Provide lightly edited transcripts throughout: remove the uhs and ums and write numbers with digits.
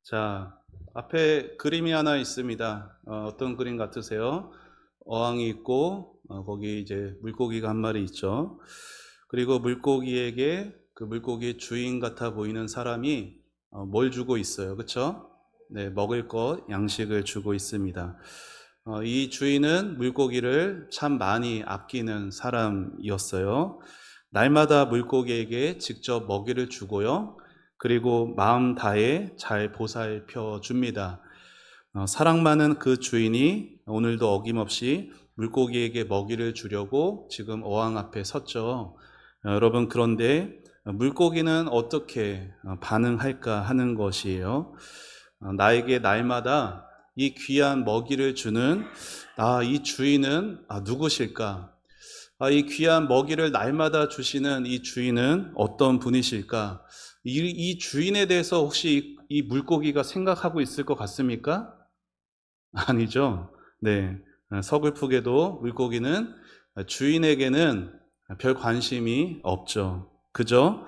자, 앞에 그림이 하나 있습니다. 어떤 그림 같으세요? 어항이 있고, 거기 이제 물고기가 한 마리 있죠. 그리고 물고기에게 그 물고기의 주인 같아 보이는 사람이 뭘 주고 있어요. 그쵸? 네, 먹을 것, 양식을 주고 있습니다. 이 주인은 물고기를 참 많이 아끼는 사람이었어요. 날마다 물고기에게 직접 먹이를 주고요. 그리고 마음 다해 잘 보살펴 줍니다. 사랑 많은 그 주인이 오늘도 어김없이 물고기에게 먹이를 주려고 지금 어항 앞에 섰죠. 여러분, 그런데 물고기는 어떻게 반응할까 하는 것이에요. 나에게 날마다 이 귀한 먹이를 주는 이 주인은 누구실까? 이 귀한 먹이를 날마다 주시는 이 주인은 어떤 분이실까? 이 주인에 대해서 혹시 이 물고기가 생각하고 있을 것 같습니까? 아니죠. 네. 서글프게도 물고기는 주인에게는 별 관심이 없죠. 그죠?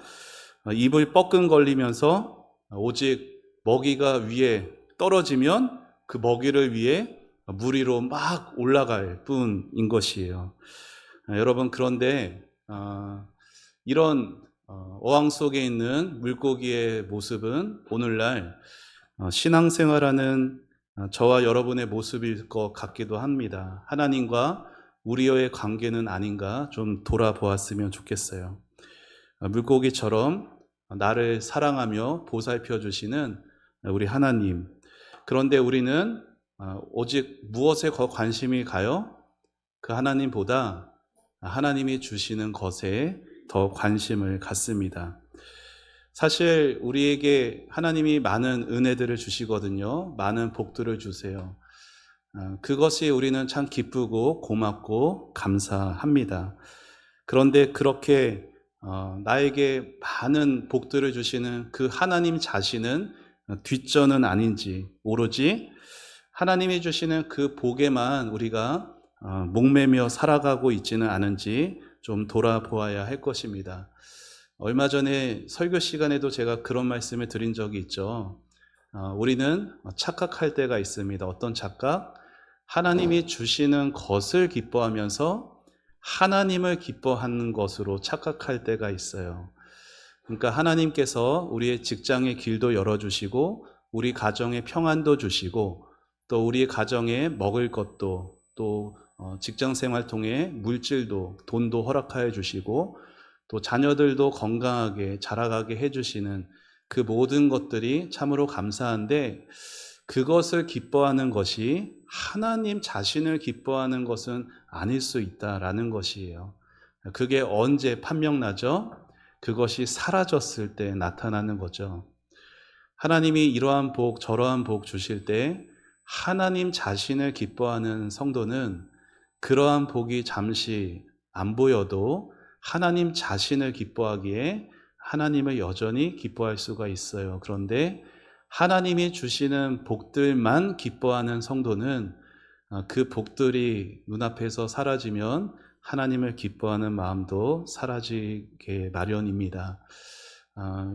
입을 뻐끔거리면서 오직 먹이가 위에 떨어지면 그 먹이를 위해 물 위로 막 올라갈 뿐인 것이에요. 여러분, 그런데 이런 어항 속에 있는 물고기의 모습은 오늘날 신앙생활하는 저와 여러분의 모습일 것 같기도 합니다. 하나님과 우리의 관계는 아닌가 좀 돌아보았으면 좋겠어요. 물고기처럼 나를 사랑하며 보살펴 주시는 우리 하나님. 그런데 우리는 오직 무엇에 관심이 가요? 그 하나님보다 하나님이 주시는 것에 더 관심을 갖습니다. 사실 우리에게 하나님이 많은 은혜들을 주시거든요. 많은 복들을 주세요. 그것이 우리는 참 기쁘고 고맙고 감사합니다. 그런데 그렇게 나에게 많은 복들을 주시는 그 하나님 자신은 뒷전은 아닌지, 오로지 하나님이 주시는 그 복에만 우리가 목매며 살아가고 있지는 않은지 좀 돌아보아야 할 것입니다. 얼마 전에 설교 시간에도 제가 그런 말씀을 드린 적이 있죠. 우리는 착각할 때가 있습니다. 어떤 착각? 하나님이 주시는 것을 기뻐하면서 하나님을 기뻐하는 것으로 착각할 때가 있어요. 그러니까 하나님께서 우리의 직장의 길도 열어주시고 우리 가정에 평안도 주시고 또 우리 가정에 먹을 것도 또 직장 생활 통해 물질도 돈도 허락하여 주시고 또 자녀들도 건강하게 자라가게 해주시는 그 모든 것들이 참으로 감사한데 그것을 기뻐하는 것이 하나님 자신을 기뻐하는 것은 아닐 수 있다라는 것이에요. 그게 언제 판명나죠? 그것이 사라졌을 때 나타나는 거죠. 하나님이 이러한 복, 저러한 복 주실 때 하나님 자신을 기뻐하는 성도는 그러한 복이 잠시 안 보여도 하나님 자신을 기뻐하기에 하나님을 여전히 기뻐할 수가 있어요. 그런데 하나님이 주시는 복들만 기뻐하는 성도는 그 복들이 눈앞에서 사라지면 하나님을 기뻐하는 마음도 사라지게 마련입니다.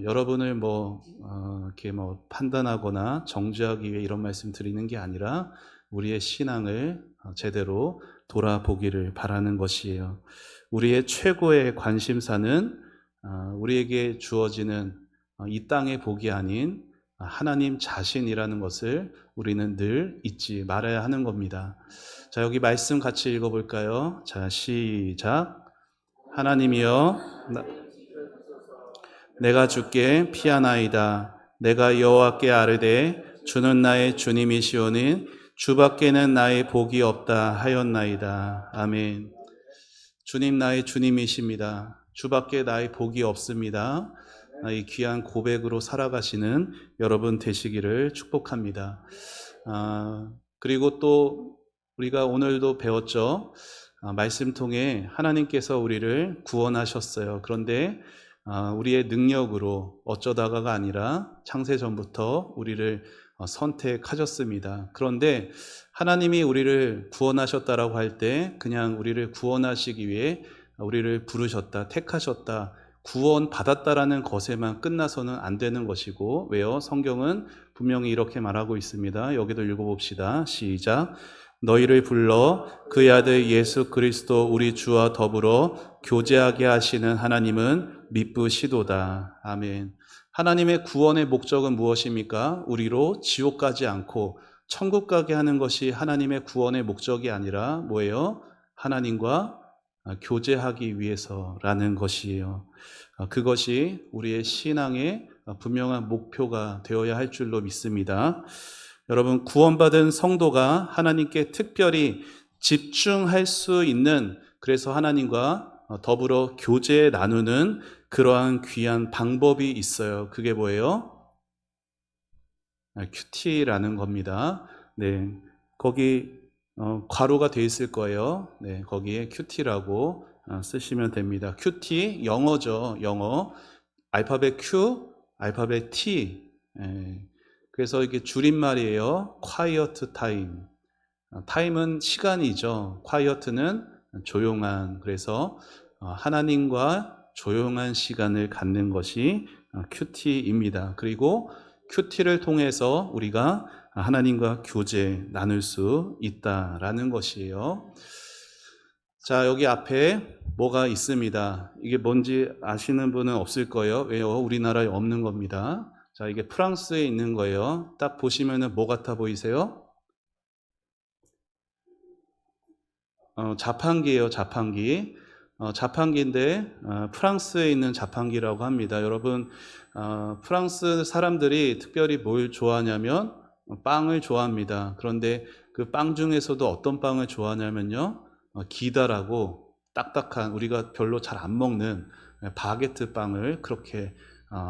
여러분을 이렇게 판단하거나 정죄하기 위해 이런 말씀 드리는 게 아니라 우리의 신앙을 제대로 돌아보기를 바라는 것이에요. 우리의 최고의 관심사는 우리에게 주어지는 이 땅의 복이 아닌 하나님 자신이라는 것을 우리는 늘 잊지 말아야 하는 겁니다. 자, 여기 말씀 같이 읽어볼까요? 자, 시작. 하나님이여, 내가 주께 피하나이다. 내가 여호와께 아뢰되 주는 나의 주님이시오니 주밖에는 나의 복이 없다 하였나이다. 아멘. 주님 나의 주님이십니다. 주밖에 나의 복이 없습니다. 이 귀한 고백으로 살아가시는 여러분 되시기를 축복합니다. 그리고 또 우리가 오늘도 배웠죠. 말씀 통해 하나님께서 우리를 구원하셨어요. 그런데 우리의 능력으로 어쩌다가가 아니라 창세전부터 우리를 선택하셨습니다. 그런데 하나님이 우리를 구원하셨다라고 할 때 그냥 우리를 구원하시기 위해 우리를 부르셨다, 택하셨다, 구원받았다라는 것에만 끝나서는 안 되는 것이고, 왜요? 성경은 분명히 이렇게 말하고 있습니다. 여기도 읽어봅시다. 시작. 너희를 불러 그의 아들 예수 그리스도 우리 주와 더불어 교제하게 하시는 하나님은 미쁘시도다. 아멘. 하나님의 구원의 목적은 무엇입니까? 우리로 지옥 가지 않고 천국 가게 하는 것이 하나님의 구원의 목적이 아니라 뭐예요? 하나님과 교제하기 위해서라는 것이에요. 그것이 우리의 신앙의 분명한 목표가 되어야 할 줄로 믿습니다. 여러분, 구원받은 성도가 하나님께 특별히 집중할 수 있는, 그래서 하나님과 더불어 교제 나누는 그러한 귀한 방법이 있어요. 그게 뭐예요? 큐티라는 겁니다. 네, 거기 괄호가 돼 있을 거예요. 네, 거기에 큐티라고 쓰시면 됩니다. 큐티, 영어죠. 영어. 알파벳 Q, 알파벳 T. 예, 그래서 이게 줄임말이에요. quiet time. time은 시간이죠. quiet는 조용한. 그래서 하나님과 조용한 시간을 갖는 것이 큐티입니다. 그리고 큐티를 통해서 우리가 하나님과 교제 나눌 수 있다라는 것이에요. 자, 여기 앞에 뭐가 있습니다. 이게 뭔지 아시는 분은 없을 거예요. 왜요? 우리나라에 없는 겁니다. 자, 이게 프랑스에 있는 거예요. 딱 보시면은 뭐 같아 보이세요? 자판기예요, 자판기. 자판기인데 프랑스에 있는 자판기라고 합니다. 여러분, 프랑스 사람들이 특별히 뭘 좋아하냐면 빵을 좋아합니다. 그런데 그 빵 중에서도 어떤 빵을 좋아하냐면요, 기다라고 딱딱한, 우리가 별로 잘 안 먹는 바게트 빵을 그렇게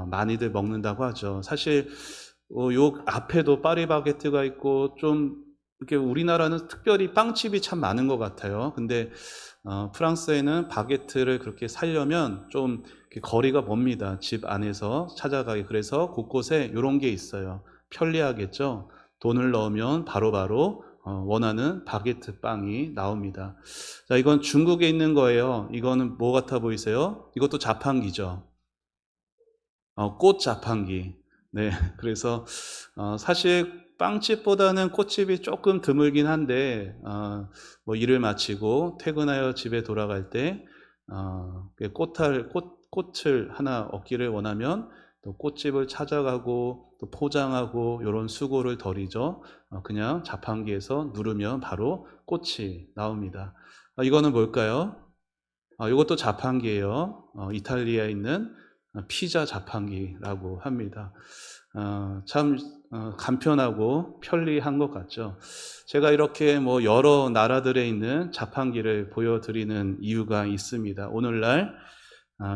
많이들 먹는다고 하죠. 사실 요 앞에도 파리바게트가 있고 좀 이렇게 우리나라는 특별히 빵집이 참 많은 것 같아요. 근데 프랑스에는 바게트를 그렇게 사려면 좀 거리가 멉니다. 집 안에서 찾아가기. 그래서 곳곳에 이런 게 있어요. 편리하겠죠. 돈을 넣으면 바로바로 원하는 바게트 빵이 나옵니다. 자, 이건 중국에 있는 거예요. 이거는 뭐 같아 보이세요? 이것도 자판기죠. 꽃 자판기. 네, 그래서 사실 빵집보다는 꽃집이 조금 드물긴 한데 뭐 일을 마치고 퇴근하여 집에 돌아갈 때 꽃을 하나 얻기를 원하면 또 꽃집을 찾아가고 또 포장하고 이런 수고를 덜이죠. 그냥 자판기에서 누르면 바로 꽃이 나옵니다. 이거는 뭘까요? 이것도 자판기예요. 이탈리아에 있는 피자 자판기라고 합니다. 참 간편하고 편리한 것 같죠. 제가 이렇게 뭐 여러 나라들에 있는 자판기를 보여드리는 이유가 있습니다. 오늘날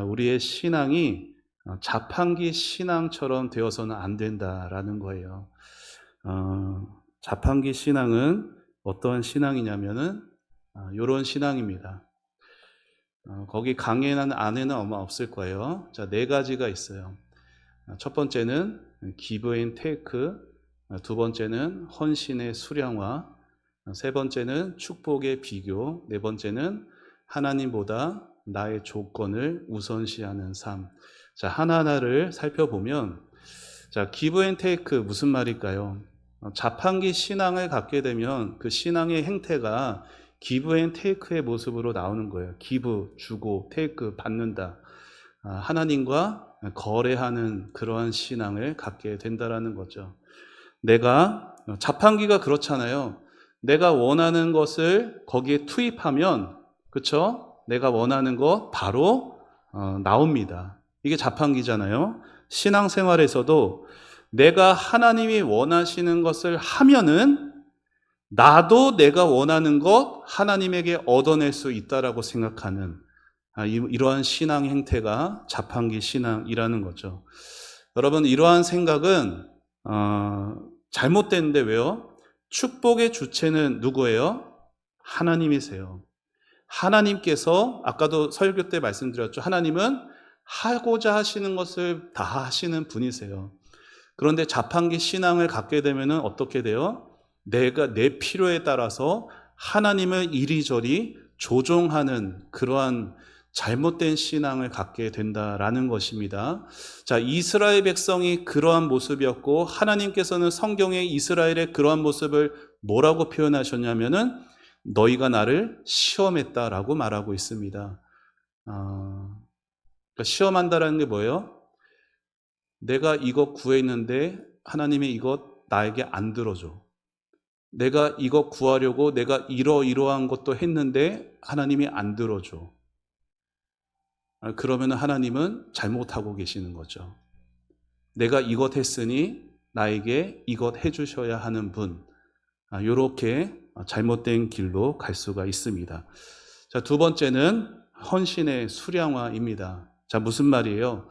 우리의 신앙이 자판기 신앙처럼 되어서는 안 된다라는 거예요. 자판기 신앙은 어떠한 신앙이냐면은 이런 신앙입니다. 거기 강의는 안에는 아마 없을 거예요. 자, 4가지가 있어요. 첫 번째는 give and take, 두 번째는 헌신의 수량화, 세 번째는 축복의 비교, 네 번째는 하나님보다 나의 조건을 우선시하는 삶. 자, 하나하나를 살펴보면, 자, give and take 무슨 말일까요? 자판기 신앙을 갖게 되면 그 신앙의 행태가 give and take의 모습으로 나오는 거예요. give, 주고, take, 받는다. 하나님과 거래하는 그러한 신앙을 갖게 된다라는 거죠. 내가 자판기가 그렇잖아요. 내가 원하는 것을 거기에 투입하면, 그렇죠? 내가 원하는 것 바로 나옵니다. 이게 자판기잖아요. 신앙생활에서도 내가 하나님이 원하시는 것을 하면은 나도 내가 원하는 것 하나님에게 얻어낼 수 있다라고 생각하는 이러한 신앙 행태가 자판기 신앙이라는 거죠. 여러분, 이러한 생각은 잘못됐는데 왜요? 축복의 주체는 누구예요? 하나님이세요. 하나님께서 아까도 설교 때 말씀드렸죠. 하나님은 하고자 하시는 것을 다 하시는 분이세요. 그런데 자판기 신앙을 갖게 되면 어떻게 돼요? 내가 내 필요에 따라서 하나님을 이리저리 조종하는 그러한 잘못된 신앙을 갖게 된다라는 것입니다. 자, 이스라엘 백성이 그러한 모습이었고 하나님께서는 성경에 이스라엘의 그러한 모습을 뭐라고 표현하셨냐면은 너희가 나를 시험했다라고 말하고 있습니다. 그러니까 시험한다라는 게 뭐예요? 내가 이것 구했는데 하나님이 이것 나에게 안 들어줘. 내가 이것 구하려고 내가 이러이러한 것도 했는데 하나님이 안 들어줘. 그러면 하나님은 잘못하고 계시는 거죠. 내가 이것 했으니 나에게 이것 해주셔야 하는 분. 이렇게 잘못된 길로 갈 수가 있습니다. 자, 두 번째는 헌신의 수량화입니다. 자, 무슨 말이에요?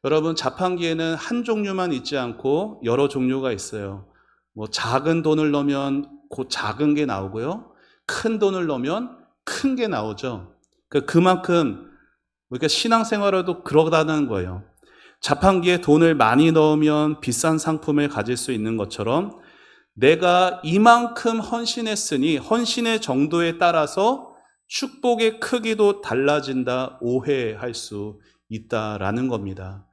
여러분, 자판기에는 한 종류만 있지 않고 여러 종류가 있어요. 뭐 작은 돈을 넣으면 그 작은 게 나오고요. 큰 돈을 넣으면 큰 게 나오죠. 그만큼 우리가 신앙생활에도 그러다는 거예요. 자판기에 돈을 많이 넣으면 비싼 상품을 가질 수 있는 것처럼 내가 이만큼 헌신했으니 헌신의 정도에 따라서 축복의 크기도 달라진다, 오해할 수 있다라는 겁니다.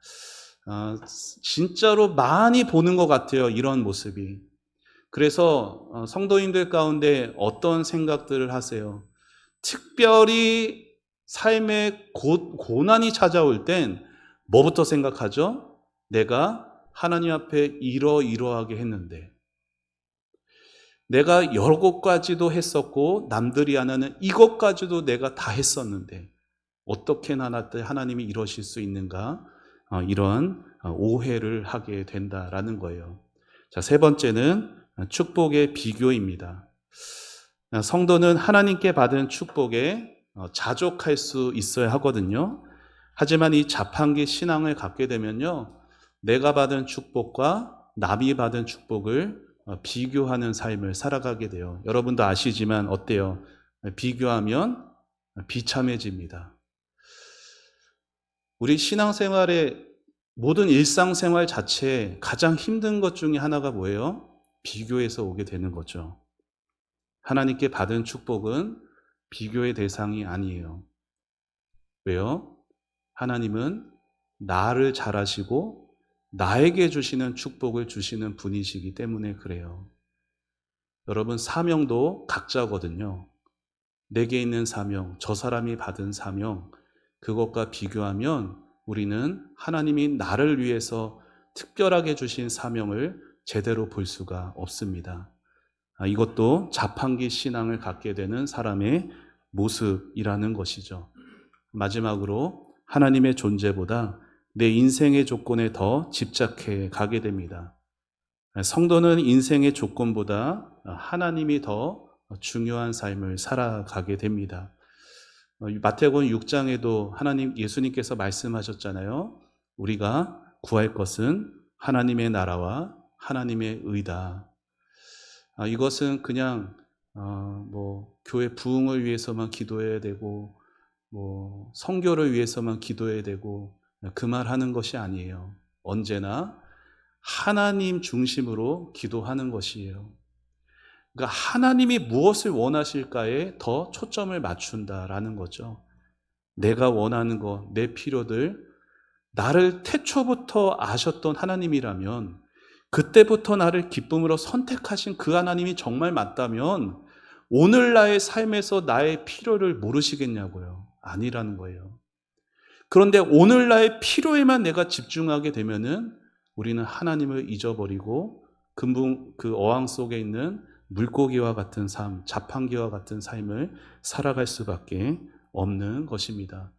진짜로 많이 보는 것 같아요, 이런 모습이. 그래서 성도님들 가운데 어떤 생각들을 하세요? 특별히 삶의 고난이 찾아올 땐 뭐부터 생각하죠? 내가 하나님 앞에 이러이러하게 했는데, 내가 여러 것까지도 했었고 남들이 안 하는 이것까지도 내가 다 했었는데 어떻게 하나님이 이러실 수 있는가? 이런 오해를 하게 된다라는 거예요. 자, 세 번째는 축복의 비교입니다. 성도는 하나님께 받은 축복에 자족할 수 있어야 하거든요. 하지만 이 자판기 신앙을 갖게 되면요, 내가 받은 축복과 남이 받은 축복을 비교하는 삶을 살아가게 돼요. 여러분도 아시지만 어때요? 비교하면 비참해집니다. 우리 신앙생활의 모든 일상생활 자체에 가장 힘든 것 중에 하나가 뭐예요? 비교에서 오게 되는 거죠. 하나님께 받은 축복은 비교의 대상이 아니에요. 왜요? 하나님은 나를 잘 아시고 나에게 주시는 축복을 주시는 분이시기 때문에 그래요. 여러분, 사명도 각자거든요. 내게 있는 사명, 저 사람이 받은 사명, 그것과 비교하면 우리는 하나님이 나를 위해서 특별하게 주신 사명을 제대로 볼 수가 없습니다. 이것도 자판기 신앙을 갖게 되는 사람의 모습이라는 것이죠. 마지막으로 하나님의 존재보다 내 인생의 조건에 더 집착해 가게 됩니다. 성도는 인생의 조건보다 하나님이 더 중요한 삶을 살아가게 됩니다. 마태복음 6장에도 예수님께서 말씀하셨잖아요. 우리가 구할 것은 하나님의 나라와 하나님의 의다. 이것은 그냥 교회 부흥을 위해서만 기도해야 되고 선교를 위해서만 기도해야 되고 그 말 하는 것이 아니에요. 언제나 하나님 중심으로 기도하는 것이에요. 그러니까 하나님이 무엇을 원하실까에 더 초점을 맞춘다라는 거죠. 내가 원하는 것, 내 필요들, 나를 태초부터 아셨던 하나님이라면, 그때부터 나를 기쁨으로 선택하신 그 하나님이 정말 맞다면 오늘 나의 삶에서 나의 필요를 모르시겠냐고요. 아니라는 거예요. 그런데 오늘 나의 필요에만 내가 집중하게 되면은 우리는 하나님을 잊어버리고 그 어항 속에 있는 물고기와 같은 삶, 자판기와 같은 삶을 살아갈 수밖에 없는 것입니다.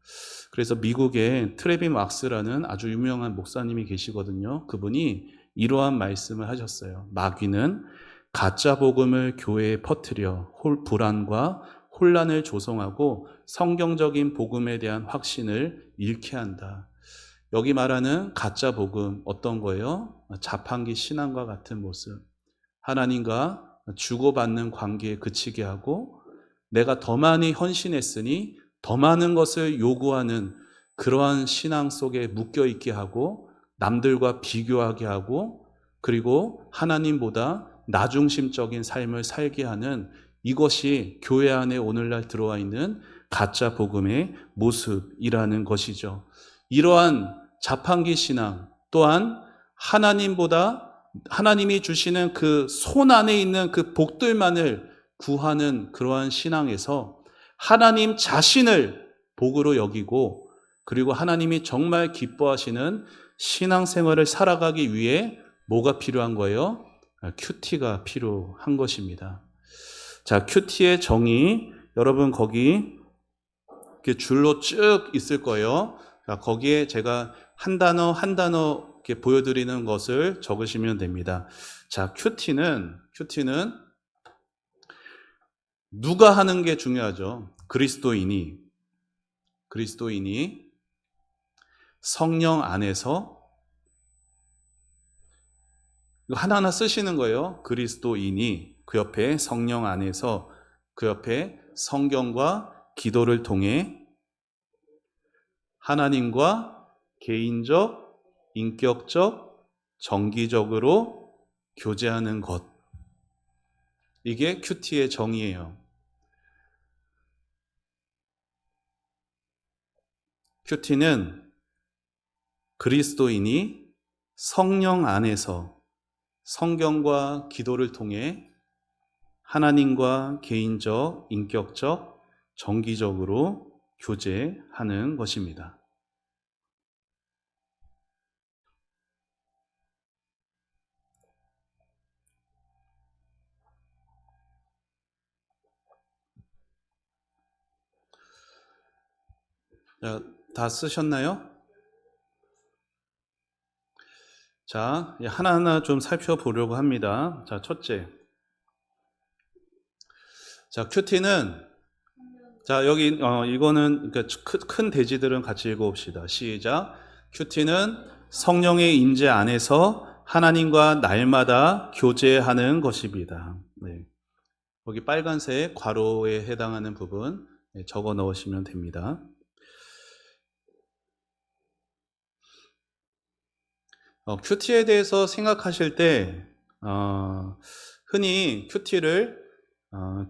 그래서 미국에 트레빈 왁스라는 아주 유명한 목사님이 계시거든요. 그분이 이러한 말씀을 하셨어요. 마귀는 가짜 복음을 교회에 퍼뜨려 불안과 혼란을 조성하고 성경적인 복음에 대한 확신을 잃게 한다. 여기 말하는 가짜 복음 어떤 거예요? 자판기 신앙과 같은 모습. 하나님과 주고받는 관계에 그치게 하고 내가 더 많이 헌신했으니 더 많은 것을 요구하는 그러한 신앙 속에 묶여 있게 하고 남들과 비교하게 하고 그리고 하나님보다 나중심적인 삶을 살게 하는 이것이 교회 안에 오늘날 들어와 있는 가짜 복음의 모습이라는 것이죠. 이러한 자판기 신앙 또한 하나님이 주시는 그 손 안에 있는 그 복들만을 구하는 그러한 신앙에서 하나님 자신을 복으로 여기고, 그리고 하나님이 정말 기뻐하시는 신앙생활을 살아가기 위해 뭐가 필요한 거예요? 큐티가 필요한 것입니다. 자, 큐티의 정의, 여러분 거기 이렇게 줄로 쭉 있을 거예요. 자, 거기에 제가 한 단어 한 단어 이렇게 보여드리는 것을 적으시면 됩니다. 자, 큐티는 누가 하는 게 중요하죠. 그리스도인이 성령 안에서, 이거 하나하나 쓰시는 거예요. 그리스도인이 그 옆에 성령 안에서, 그 옆에 성경과 기도를 통해 하나님과 개인적, 인격적, 정기적으로 교제하는 것. 이게 큐티의 정의예요. 큐티는 그리스도인이 성령 안에서 성경과 기도를 통해 하나님과 개인적, 인격적, 정기적으로 교제하는 것입니다. 자, 다 쓰셨나요? 자, 하나하나 좀 살펴보려고 합니다. 자, 첫째. 자, 큐티는, 자, 여기, 이거는, 그러니까 큰 대지들은 같이 읽어봅시다. 시작. 큐티는 성령의 임재 안에서 하나님과 날마다 교제하는 것입니다. 네. 거기 빨간색 괄호에 해당하는 부분 적어 넣으시면 됩니다. 큐티에 대해서 생각하실 때, 흔히 큐티를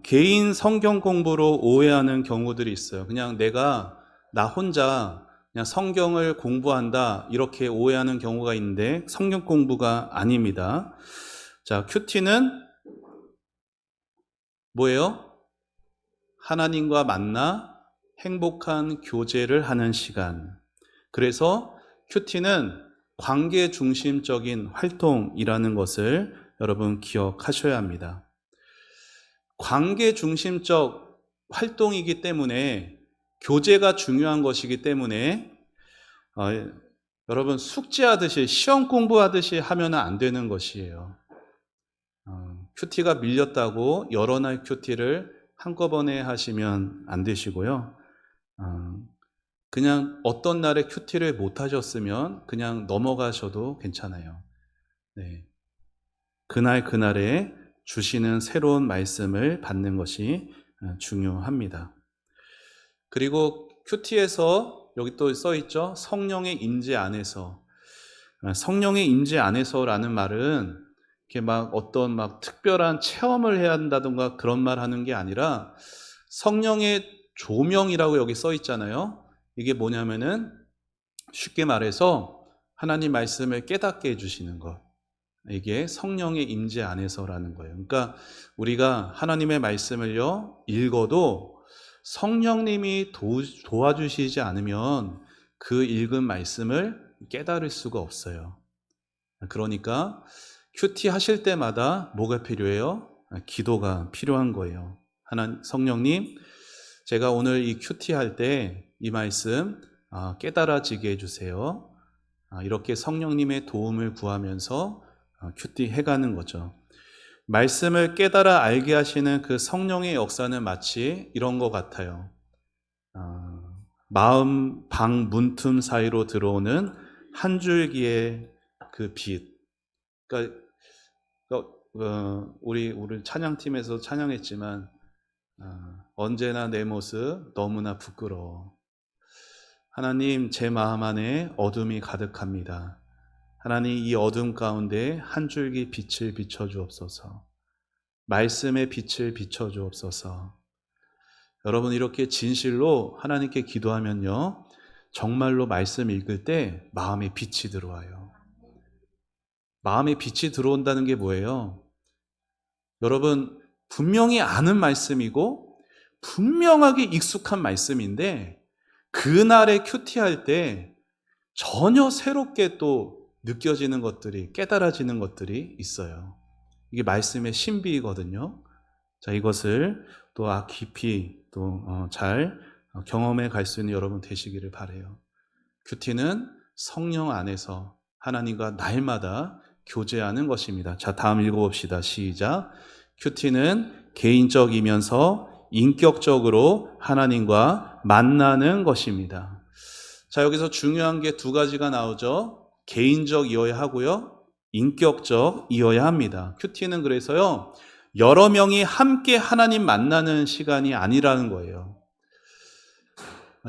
개인 성경 공부로 오해하는 경우들이 있어요. 그냥 나 혼자 그냥 성경을 공부한다, 이렇게 오해하는 경우가 있는데 성경 공부가 아닙니다. 자, 큐티는 뭐예요? 하나님과 만나 행복한 교제를 하는 시간. 그래서 큐티는 관계 중심적인 활동이라는 것을 여러분 기억하셔야 합니다. 관계 중심적 활동이기 때문에, 교제가 중요한 것이기 때문에 여러분 숙제하듯이, 시험 공부하듯이 하면 안 되는 것이에요. 큐티가 밀렸다고 여러 날 큐티를 한꺼번에 하시면 안 되시고요. 그냥 어떤 날에 큐티를 못 하셨으면 그냥 넘어가셔도 괜찮아요. 네. 그날에 주시는 새로운 말씀을 받는 것이 중요합니다. 그리고 큐티에서 여기 또 써 있죠. 성령의 임재 안에서. 성령의 임재 안에서라는 말은 이렇게 막 어떤 막 특별한 체험을 해야 한다든가 그런 말 하는 게 아니라, 성령의 조명이라고 여기 써 있잖아요. 이게 뭐냐면은 쉽게 말해서 하나님 말씀을 깨닫게 해주시는 것. 이게 성령의 임재 안에서라는 거예요. 그러니까 우리가 하나님의 말씀을요 읽어도 성령님이 도와주시지 않으면 그 읽은 말씀을 깨달을 수가 없어요. 그러니까 큐티 하실 때마다 뭐가 필요해요? 기도가 필요한 거예요. 성령님, 제가 오늘 이 큐티 할 때 이 말씀 깨달아지게 해주세요. 이렇게 성령님의 도움을 구하면서 큐티 해가는 거죠. 말씀을 깨달아 알게 하시는 그 성령의 역사는 마치 이런 것 같아요. 마음 방 문틈 사이로 들어오는 한 줄기의 그 빛. 그러니까 우리 찬양팀에서 찬양했지만, 언제나 내 모습 너무나 부끄러워. 하나님, 제 마음 안에 어둠이 가득합니다. 하나님, 이 어둠 가운데 한 줄기 빛을 비춰주옵소서. 말씀의 빛을 비춰주옵소서. 여러분 이렇게 진실로 하나님께 기도하면요, 정말로 말씀 읽을 때 마음에 빛이 들어와요. 마음에 빛이 들어온다는 게 뭐예요? 여러분 분명히 아는 말씀이고 분명하게 익숙한 말씀인데 그날에 큐티할 때 전혀 새롭게 또 느껴지는 것들이, 깨달아지는 것들이 있어요. 이게 말씀의 신비이거든요. 자, 이것을 또 깊이 또 잘 경험해 갈 수 있는 여러분 되시기를 바라요. 큐티는 성령 안에서 하나님과 날마다 교제하는 것입니다. 자, 다음 읽어봅시다. 시작. 큐티는 개인적이면서 인격적으로 하나님과 만나는 것입니다. 자, 여기서 중요한 게 두 가지가 나오죠. 개인적이어야 하고요, 인격적이어야 합니다. 큐티는 그래서요, 여러 명이 함께 하나님 만나는 시간이 아니라는 거예요.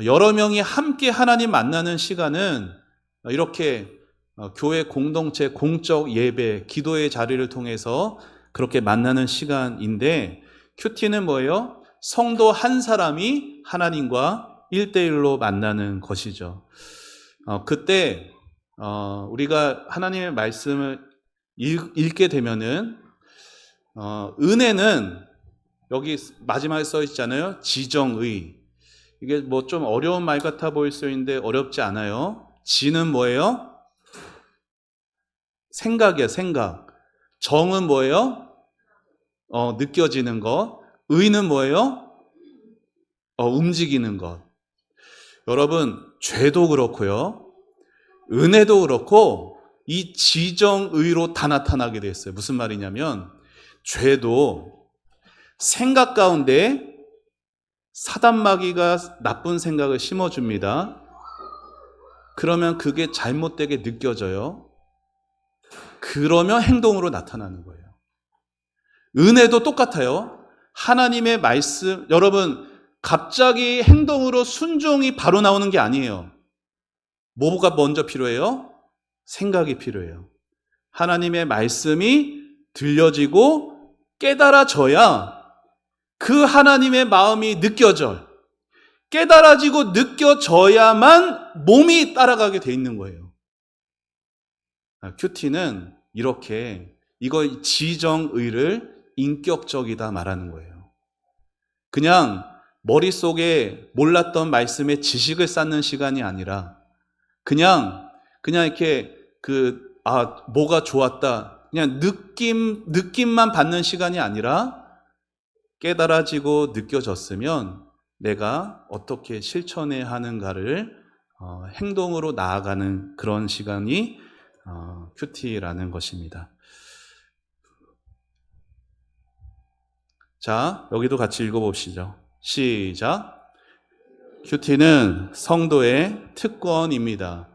여러 명이 함께 하나님 만나는 시간은 이렇게 교회 공동체, 공적 예배, 기도의 자리를 통해서 그렇게 만나는 시간인데, 큐티는 뭐예요? 성도 한 사람이 하나님과 1대1로 만나는 것이죠. 그때 우리가 하나님의 말씀을 읽게 되면은 은혜는 여기 마지막에 써 있잖아요. 지정의. 이게 뭐 좀 어려운 말 같아 보일 수 있는데 어렵지 않아요. 지는 뭐예요? 생각이에요, 생각. 정은 뭐예요? 느껴지는 것. 의는 뭐예요? 움직이는 것. 여러분, 죄도 그렇고요, 은혜도 그렇고 이 지정의로 다 나타나게 됐어요. 무슨 말이냐면, 죄도 생각 가운데 사단마귀가 나쁜 생각을 심어줍니다. 그러면 그게 잘못되게 느껴져요. 그러면 행동으로 나타나는 거예요. 은혜도 똑같아요. 하나님의 말씀, 여러분 갑자기 행동으로 순종이 바로 나오는 게 아니에요. 뭐가 먼저 필요해요? 생각이 필요해요. 하나님의 말씀이 들려지고 깨달아져야 그 하나님의 마음이 느껴져요. 깨달아지고 느껴져야만 몸이 따라가게 돼 있는 거예요. 큐티는 이렇게 이걸 지정의를 인격적이다 말하는 거예요. 그냥 머릿속에 몰랐던 말씀의 지식을 쌓는 시간이 아니라 그냥 이렇게 뭐가 좋았다, 그냥 느낌만 받는 시간이 아니라 깨달아지고 느껴졌으면 내가 어떻게 실천해야 하는가를 행동으로 나아가는 그런 시간이 큐티라는 것입니다. 자, 여기도 같이 읽어봅시죠. 시작. 큐티는 성도의 특권입니다.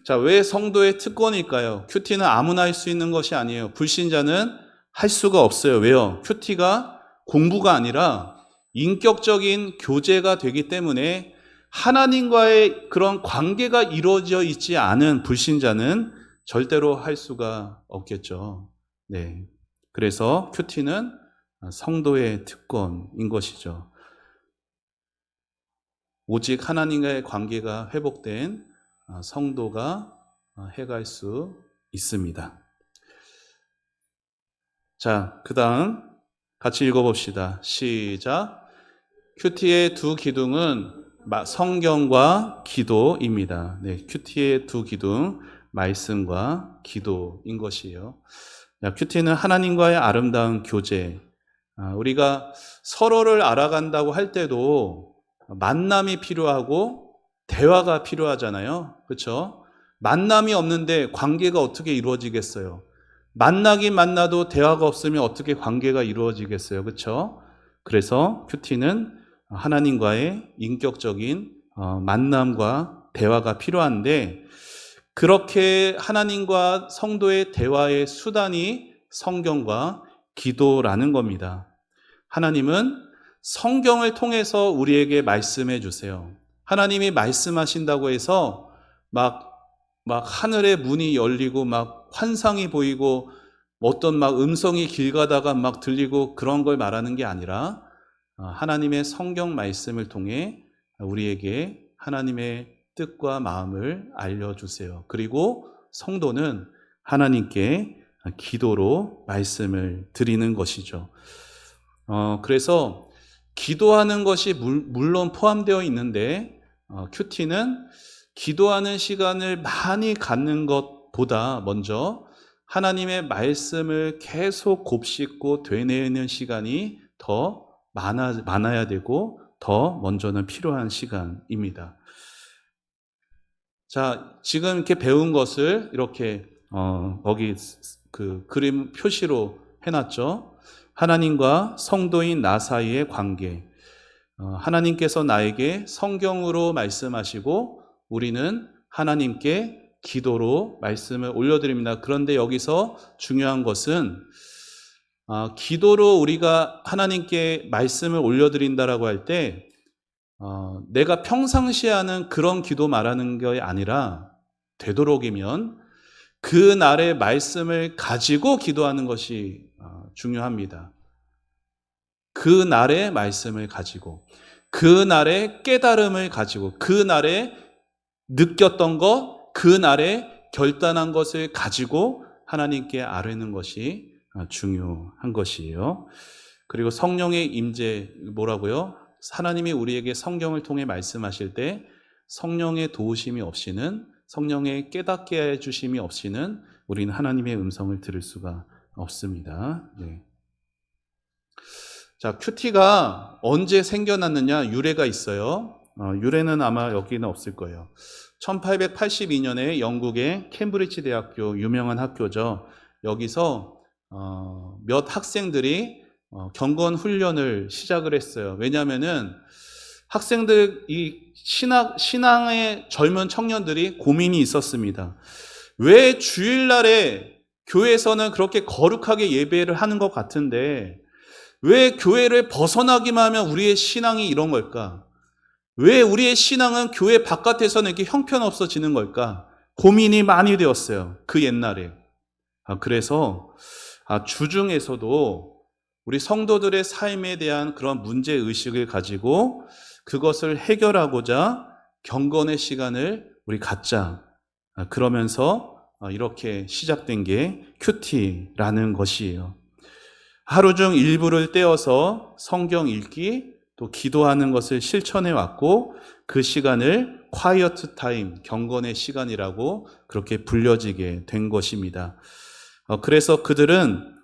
자, 왜 성도의 특권일까요? 큐티는 아무나 할 수 있는 것이 아니에요. 불신자는 할 수가 없어요. 왜요? 큐티가 공부가 아니라 인격적인 교제가 되기 때문에 하나님과의 그런 관계가 이루어져 있지 않은 불신자는 절대로 할 수가 없겠죠. 네. 그래서 큐티는 성도의 특권인 것이죠. 오직 하나님과의 관계가 회복된 성도가 해갈 수 있습니다. 자, 그 다음 같이 읽어봅시다. 시작. 큐티의 두 기둥은 성경과 기도입니다. 네, 큐티의 두 기둥, 말씀과 기도인 것이에요. 큐티는 하나님과의 아름다운 교제. 우리가 서로를 알아간다고 할 때도 만남이 필요하고 대화가 필요하잖아요. 그렇죠? 만남이 없는데 관계가 어떻게 이루어지겠어요? 만나긴 만나도 대화가 없으면 어떻게 관계가 이루어지겠어요? 그렇죠? 그래서 큐티는 하나님과의 인격적인 만남과 대화가 필요한데, 그렇게 하나님과 성도의 대화의 수단이 성경과 기도라는 겁니다. 하나님은 성경을 통해서 우리에게 말씀해 주세요. 하나님이 말씀하신다고 해서 막 하늘의 문이 열리고 막 환상이 보이고 어떤 막 음성이 길 가다가 막 들리고 그런 걸 말하는 게 아니라, 하나님의 성경 말씀을 통해 우리에게 하나님의 뜻과 마음을 알려주세요. 그리고 성도는 하나님께 기도로 말씀을 드리는 것이죠. 그래서 기도하는 것이 물론 포함되어 있는데 큐티는 기도하는 시간을 많이 갖는 것보다 먼저 하나님의 말씀을 계속 곱씹고 되뇌는 시간이 더 많아야 되고 더 먼저는 필요한 시간입니다. 자, 지금 이렇게 배운 것을 이렇게 거기 그 그림 표시로 해놨죠. 하나님과 성도인 나 사이의 관계. 하나님께서 나에게 성경으로 말씀하시고 우리는 하나님께 기도로 말씀을 올려드립니다. 그런데 여기서 중요한 것은 기도로 우리가 하나님께 말씀을 올려드린다라고 할 때 내가 평상시에 하는 그런 기도 말하는 게 아니라 되도록이면 그 날의 말씀을 가지고 기도하는 것이 중요합니다. 그 날의 말씀을 가지고, 그 날의 깨달음을 가지고, 그 날에 느꼈던 것, 그 날에 결단한 것을 가지고 하나님께 아뢰는 것이 중요한 것이에요. 그리고 성령의 임재, 뭐라고요? 하나님이 우리에게 성경을 통해 말씀하실 때 성령의 도우심이 없이는, 성령의 깨닫게 해주심이 없이는 우리는 하나님의 음성을 들을 수가 없습니다. 네. 자, 큐티가 언제 생겨났느냐 유래가 있어요. 유래는 아마 여기는 없을 거예요. 1882년에 영국의 캠브리지 대학교, 유명한 학교죠. 여기서 몇 학생들이 경건 훈련을 시작을 했어요. 왜냐하면은 학생들, 이 신앙의 젊은 청년들이 고민이 있었습니다. 왜 주일날에 교회에서는 그렇게 거룩하게 예배를 하는 것 같은데 왜 교회를 벗어나기만 하면 우리의 신앙이 이런 걸까? 왜 우리의 신앙은 교회 바깥에서는 이렇게 형편없어지는 걸까? 고민이 많이 되었어요. 그 옛날에. 그래서 주중에서도 우리 성도들의 삶에 대한 그런 문제의식을 가지고 그것을 해결하고자 경건의 시간을 우리 갖자. 그러면서 이렇게 시작된 게 큐티라는 것이에요. 하루 중 일부를 떼어서 성경 읽기, 또 기도하는 것을 실천해 왔고 그 시간을 quiet time, 경건의 시간이라고 그렇게 불려지게 된 것입니다. 그래서 그들은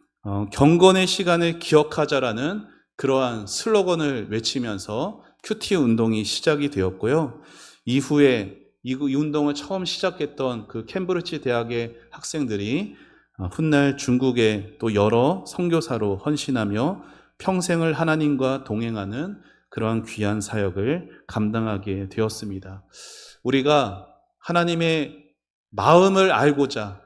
경건의 시간을 기억하자라는 그러한 슬로건을 외치면서 큐티 운동이 시작이 되었고요. 이후에 이 운동을 처음 시작했던 그 캠브리지 대학의 학생들이 훗날 중국에 또 여러 선교사로 헌신하며 평생을 하나님과 동행하는 그러한 귀한 사역을 감당하게 되었습니다. 우리가 하나님의 마음을 알고자,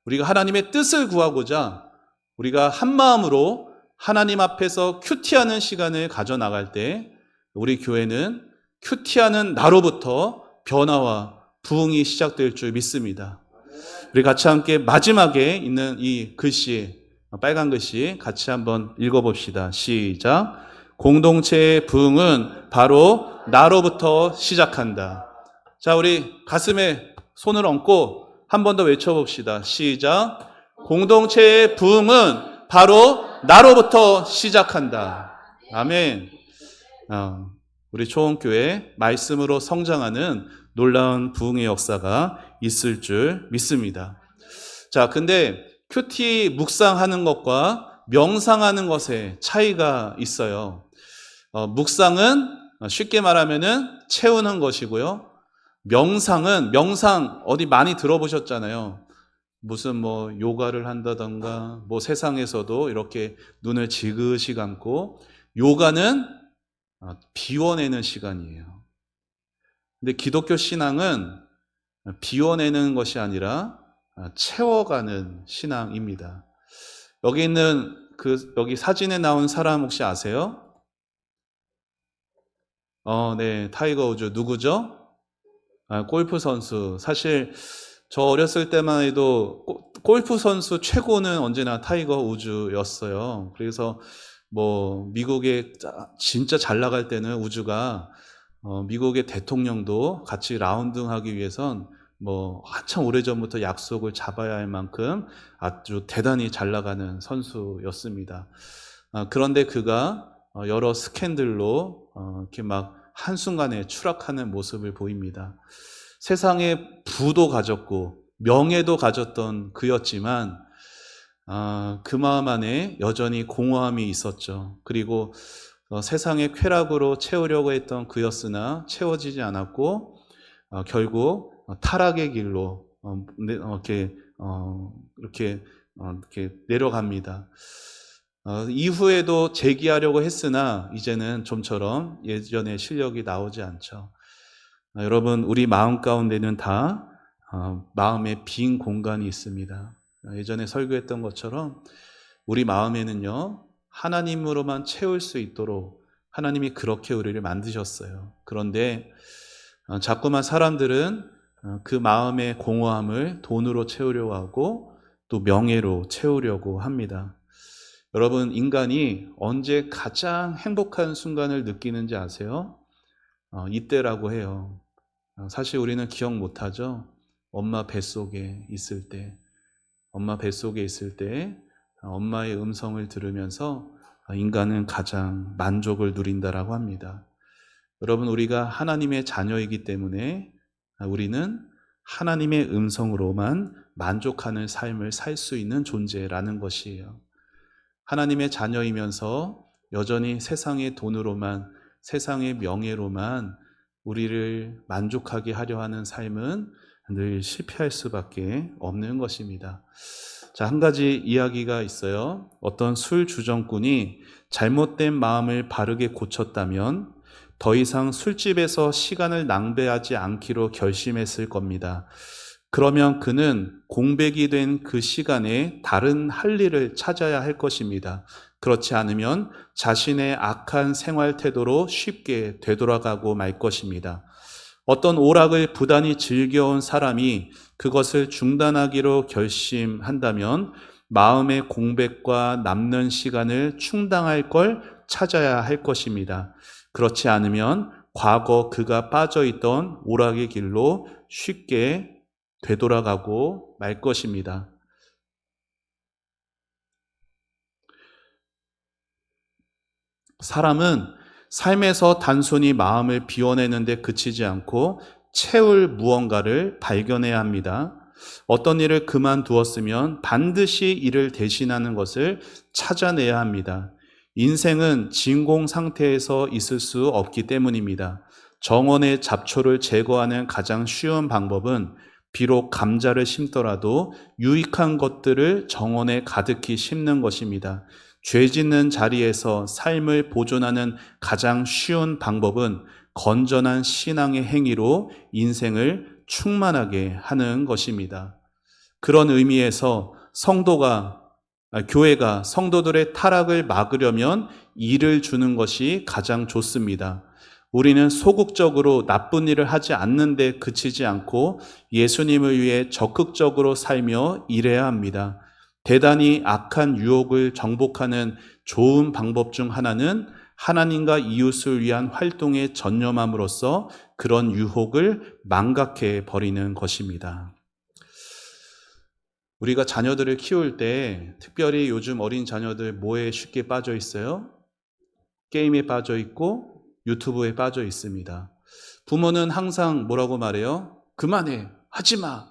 우리가 하나님의 뜻을 구하고자 우리가 한 마음으로 하나님 앞에서 큐티하는 시간을 가져나갈 때 우리 교회는 큐티하는 나로부터 변화와 부흥이 시작될 줄 믿습니다. 우리 같이 함께 마지막에 있는 이 글씨, 빨간 글씨 같이 한번 읽어봅시다. 시작. 공동체의 부흥은 바로 나로부터 시작한다. 자, 우리 가슴에 손을 얹고 한 번 더 외쳐봅시다. 시작. 공동체의 부흥은 바로 나로부터 시작한다. 아멘. 우리 초원교회 말씀으로 성장하는 놀라운 부흥의 역사가 있을 줄 믿습니다. 자, 근데 큐티 묵상하는 것과 명상하는 것에 차이가 있어요. 묵상은 쉽게 말하면은 채우는 것이고요. 명상 어디 많이 들어보셨잖아요. 무슨 요가를 한다던가 세상에서도 이렇게 눈을 지그시 감고 요가는 비워내는 시간이에요. 근데 기독교 신앙은 비워내는 것이 아니라 채워가는 신앙입니다. 여기 있는 여기 사진에 나온 사람 혹시 아세요? 네, 타이거 우즈 누구죠? 골프 선수. 사실 저 어렸을 때만 해도 골프 선수 최고는 언제나 타이거 우즈였어요. 그래서 뭐 미국에 진짜 잘 나갈 때는 우주가 미국의 대통령도 같이 라운딩하기 위해선 뭐 한참 오래전부터 약속을 잡아야 할 만큼 아주 대단히 잘 나가는 선수였습니다. 그런데 그가 여러 스캔들로 이렇게 막 한순간에 추락하는 모습을 보입니다. 세상에 부도 가졌고 명예도 가졌던 그였지만 그 마음 안에 여전히 공허함이 있었죠. 그리고 세상의 쾌락으로 채우려고 했던 그였으나 채워지지 않았고 결국 타락의 길로 이렇게 내려갑니다. 이후에도 재기하려고 했으나 이제는 좀처럼 예전의 실력이 나오지 않죠. 여러분, 우리 마음 가운데는 다 마음의 빈 공간이 있습니다. 예전에 설교했던 것처럼 우리 마음에는요, 하나님으로만 채울 수 있도록 하나님이 그렇게 우리를 만드셨어요. 그런데 자꾸만 사람들은 그 마음의 공허함을 돈으로 채우려고 하고 또 명예로 채우려고 합니다. 여러분, 인간이 언제 가장 행복한 순간을 느끼는지 아세요? 이때라고 해요. 사실 우리는 기억 못하죠. 엄마 뱃속에 있을 때, 엄마 뱃속에 있을 때 엄마의 음성을 들으면서 인간은 가장 만족을 누린다라고 합니다. 여러분, 우리가 하나님의 자녀이기 때문에 우리는 하나님의 음성으로만 만족하는 삶을 살 수 있는 존재라는 것이에요. 하나님의 자녀이면서 여전히 세상의 돈으로만, 세상의 명예로만 우리를 만족하게 하려 하는 삶은 늘 실패할 수밖에 없는 것입니다. 자, 한 가지 이야기가 있어요. 어떤 술 주정꾼이 잘못된 마음을 바르게 고쳤다면 더 이상 술집에서 시간을 낭비하지 않기로 결심했을 겁니다. 그러면 그는 공백이 된 그 시간에 다른 할 일을 찾아야 할 것입니다. 그렇지 않으면 자신의 악한 생활 태도로 쉽게 되돌아가고 말 것입니다. 어떤 오락을 부단히 즐겨온 사람이 그것을 중단하기로 결심한다면 마음의 공백과 남는 시간을 충당할 걸 찾아야 할 것입니다. 그렇지 않으면 과거 그가 빠져있던 오락의 길로 쉽게 되돌아가고 말 것입니다. 사람은 삶에서 단순히 마음을 비워내는데 그치지 않고 채울 무언가를 발견해야 합니다. 어떤 일을 그만두었으면 반드시 이를 대신하는 것을 찾아내야 합니다. 인생은 진공 상태에서 있을 수 없기 때문입니다. 정원의 잡초를 제거하는 가장 쉬운 방법은 비록 감자를 심더라도 유익한 것들을 정원에 가득히 심는 것입니다. 죄 짓는 자리에서 삶을 보존하는 가장 쉬운 방법은 건전한 신앙의 행위로 인생을 충만하게 하는 것입니다. 그런 의미에서 교회가 성도들의 타락을 막으려면 일을 주는 것이 가장 좋습니다. 우리는 소극적으로 나쁜 일을 하지 않는데 그치지 않고 예수님을 위해 적극적으로 살며 일해야 합니다. 대단히 악한 유혹을 정복하는 좋은 방법 중 하나는 하나님과 이웃을 위한 활동에 전념함으로써 그런 유혹을 망각해 버리는 것입니다. 우리가 자녀들을 키울 때 특별히 요즘 어린 자녀들 뭐에 쉽게 빠져 있어요? 게임에 빠져 있고 유튜브에 빠져 있습니다. 부모는 항상 뭐라고 말해요? 그만해, 하지 마.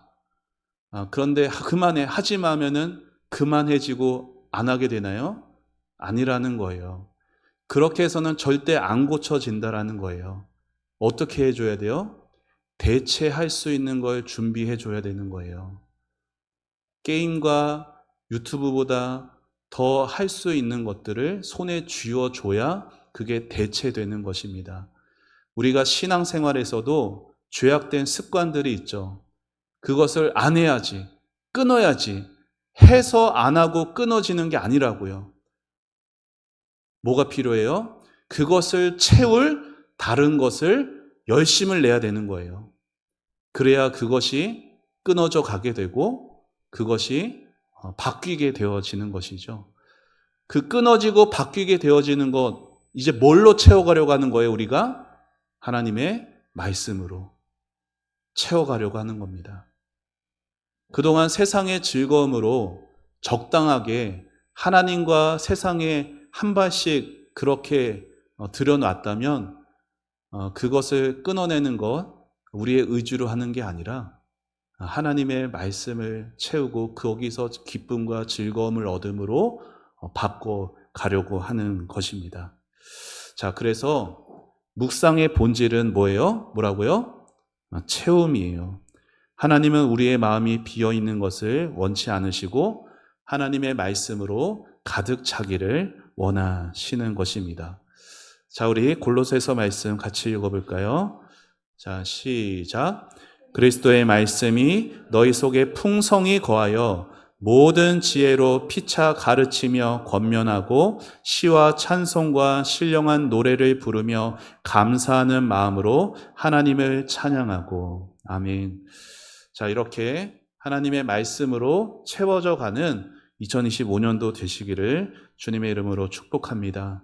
그런데 그만해, 하지 마 하면은 그만해지고 안 하게 되나요? 아니라는 거예요. 그렇게 해서는 절대 안 고쳐진다라는 거예요. 어떻게 해줘야 돼요? 대체할 수 있는 걸 준비해 줘야 되는 거예요. 게임과 유튜브보다 더 할 수 있는 것들을 손에 쥐어줘야 그게 대체되는 것입니다. 우리가 신앙생활에서도 죄악된 습관들이 있죠. 그것을 안 해야지, 끊어야지, 해서 안 하고 끊어지는 게 아니라고요. 뭐가 필요해요? 그것을 채울 다른 것을 열심을 내야 되는 거예요. 그래야 그것이 끊어져 가게 되고 그것이 바뀌게 되어지는 것이죠. 그 끊어지고 바뀌게 되어지는 것, 이제 뭘로 채워가려고 하는 거예요, 우리가? 하나님의 말씀으로 채워가려고 하는 겁니다. 그동안 세상의 즐거움으로 적당하게 하나님과 세상에 한 발씩 그렇게 들여놨다면 그것을 끊어내는 것, 우리의 의지로 하는 게 아니라 하나님의 말씀을 채우고 거기서 기쁨과 즐거움을 얻음으로 바꿔가려고 하는 것입니다. 자, 그래서 묵상의 본질은 뭐예요? 뭐라고요? 채움이에요. 하나님은 우리의 마음이 비어있는 것을 원치 않으시고 하나님의 말씀으로 가득 차기를 원하시는 것입니다. 자, 우리 골로새서 말씀 같이 읽어볼까요? 자, 시작. 그리스도의 말씀이 너희 속에 풍성히 거하여 모든 지혜로 피차 가르치며 권면하고 시와 찬송과 신령한 노래를 부르며 감사하는 마음으로 하나님을 찬양하고. 아멘. 자, 이렇게 하나님의 말씀으로 채워져 가는 2025년도 되시기를 주님의 이름으로 축복합니다.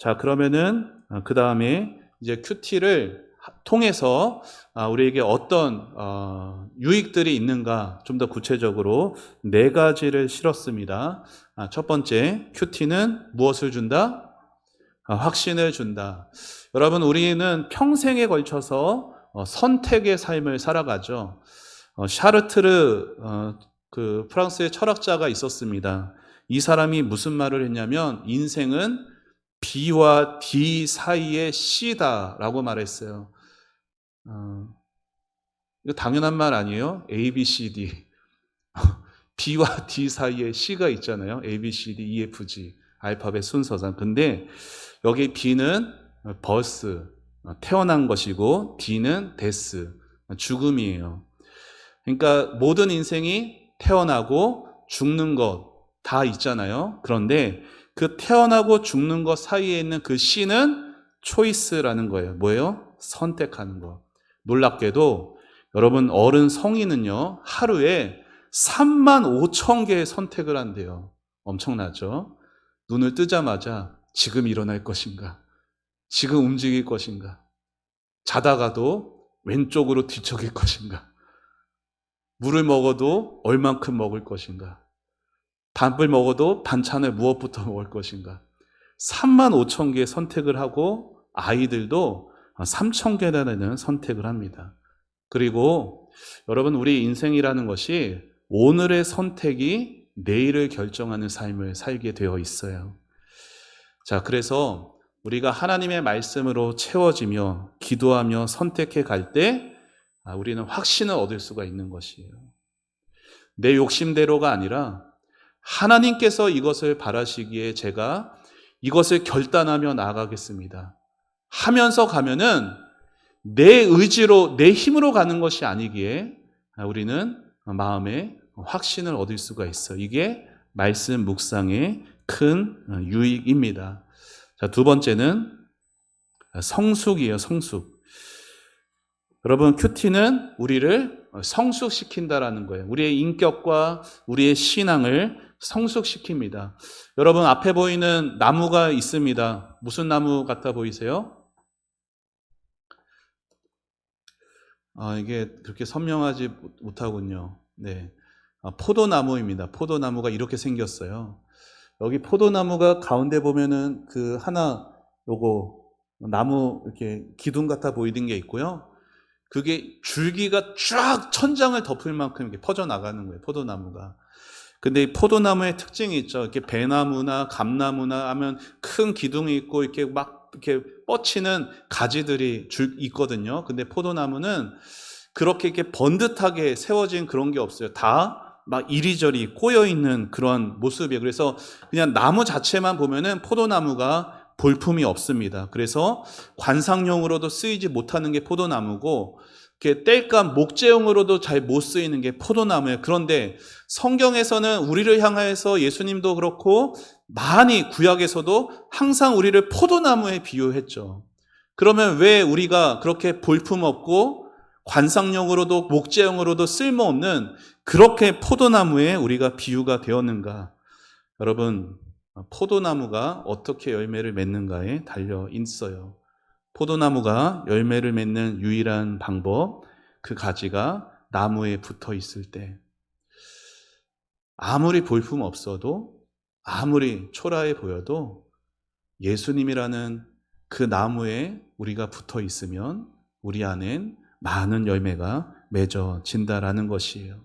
자, 그러면은 그 다음에 이제 큐티를 통해서 우리에게 어떤 유익들이 있는가 좀 더 구체적으로 4가지를 실었습니다. 첫 번째, 큐티는 무엇을 준다? 확신을 준다. 여러분, 우리는 평생에 걸쳐서 선택의 삶을 살아가죠. 샤르트르 그 프랑스의 철학자가 있었습니다. 이 사람이 무슨 말을 했냐면 인생은 B와 D 사이의 C다라고 말했어요. 이거 당연한 말 아니에요? A, B, C, D. B와 D 사이에 C가 있잖아요. A, B, C, D, E, F, G. 알파벳 순서상. 근데 여기 B는 버스, 태어난 것이고 D는 데스, 죽음이에요. 그러니까 모든 인생이 태어나고 죽는 것 다 있잖아요. 그런데 그 태어나고 죽는 것 사이에 있는 그 C는 초이스라는 거예요. 뭐예요? 선택하는 거. 놀랍게도 여러분, 어른 성인은요 하루에 35,000개의 선택을 한대요. 엄청나죠? 눈을 뜨자마자 지금 일어날 것인가, 지금 움직일 것인가, 자다가도 왼쪽으로 뒤척일 것인가, 물을 먹어도 얼만큼 먹을 것인가, 밥을 먹어도 반찬을 무엇부터 먹을 것인가. 35,000개의 선택을 하고 아이들도 3,000개라는 선택을 합니다. 그리고 여러분, 우리 인생이라는 것이 오늘의 선택이 내일을 결정하는 삶을 살게 되어 있어요. 자, 그래서 우리가 하나님의 말씀으로 채워지며 기도하며 선택해 갈 때 우리는 확신을 얻을 수가 있는 것이에요. 내 욕심대로가 아니라 하나님께서 이것을 바라시기에 제가 이것을 결단하며 나아가겠습니다 하면서 가면은 내 의지로, 내 힘으로 가는 것이 아니기에 우리는 마음에 확신을 얻을 수가 있어요. 이게 말씀 묵상의 큰 유익입니다. 자, 두 번째는 성숙이에요. 성숙. 여러분, 큐티는 우리를 성숙시킨다라는 거예요. 우리의 인격과 우리의 신앙을 성숙시킵니다. 여러분, 앞에 보이는 나무가 있습니다. 무슨 나무 같아 보이세요? 이게 그렇게 선명하지 못하군요. 네. 포도나무입니다. 포도나무가 이렇게 생겼어요. 여기 포도나무가 가운데 보면은 그 하나, 요거 나무 이렇게 기둥 같아 보이는 게 있고요. 그게 줄기가 쫙 천장을 덮을 만큼 이렇게 퍼져 나가는 거예요, 포도나무가. 근데 이 포도나무의 특징이 있죠. 이렇게 배나무나 감나무나 하면 큰 기둥이 있고 이렇게 막 이렇게 뻗치는 가지들이 있거든요. 근데 포도나무는 그렇게 이렇게 번듯하게 세워진 그런 게 없어요. 다 막 이리저리 꼬여 있는 그런 모습이에요. 그래서 그냥 나무 자체만 보면은 포도나무가 볼품이 없습니다. 그래서 관상용으로도 쓰이지 못하는 게 포도나무고, 이렇게 땔감 목재용으로도 잘 못 쓰이는 게 포도나무예요. 그런데 성경에서는 우리를 향하여서 예수님도 그렇고 많이 구약에서도 항상 우리를 포도나무에 비유했죠. 그러면 왜 우리가 그렇게 볼품 없고 관상용으로도 목재용으로도 쓸모없는 그렇게 포도나무에 우리가 비유가 되었는가? 여러분, 포도나무가 어떻게 열매를 맺는가에 달려 있어요. 포도나무가 열매를 맺는 유일한 방법, 그 가지가 나무에 붙어 있을 때, 아무리 볼품 없어도, 아무리 초라해 보여도 예수님이라는 그 나무에 우리가 붙어 있으면 우리 안엔 많은 열매가 맺어진다라는 것이에요.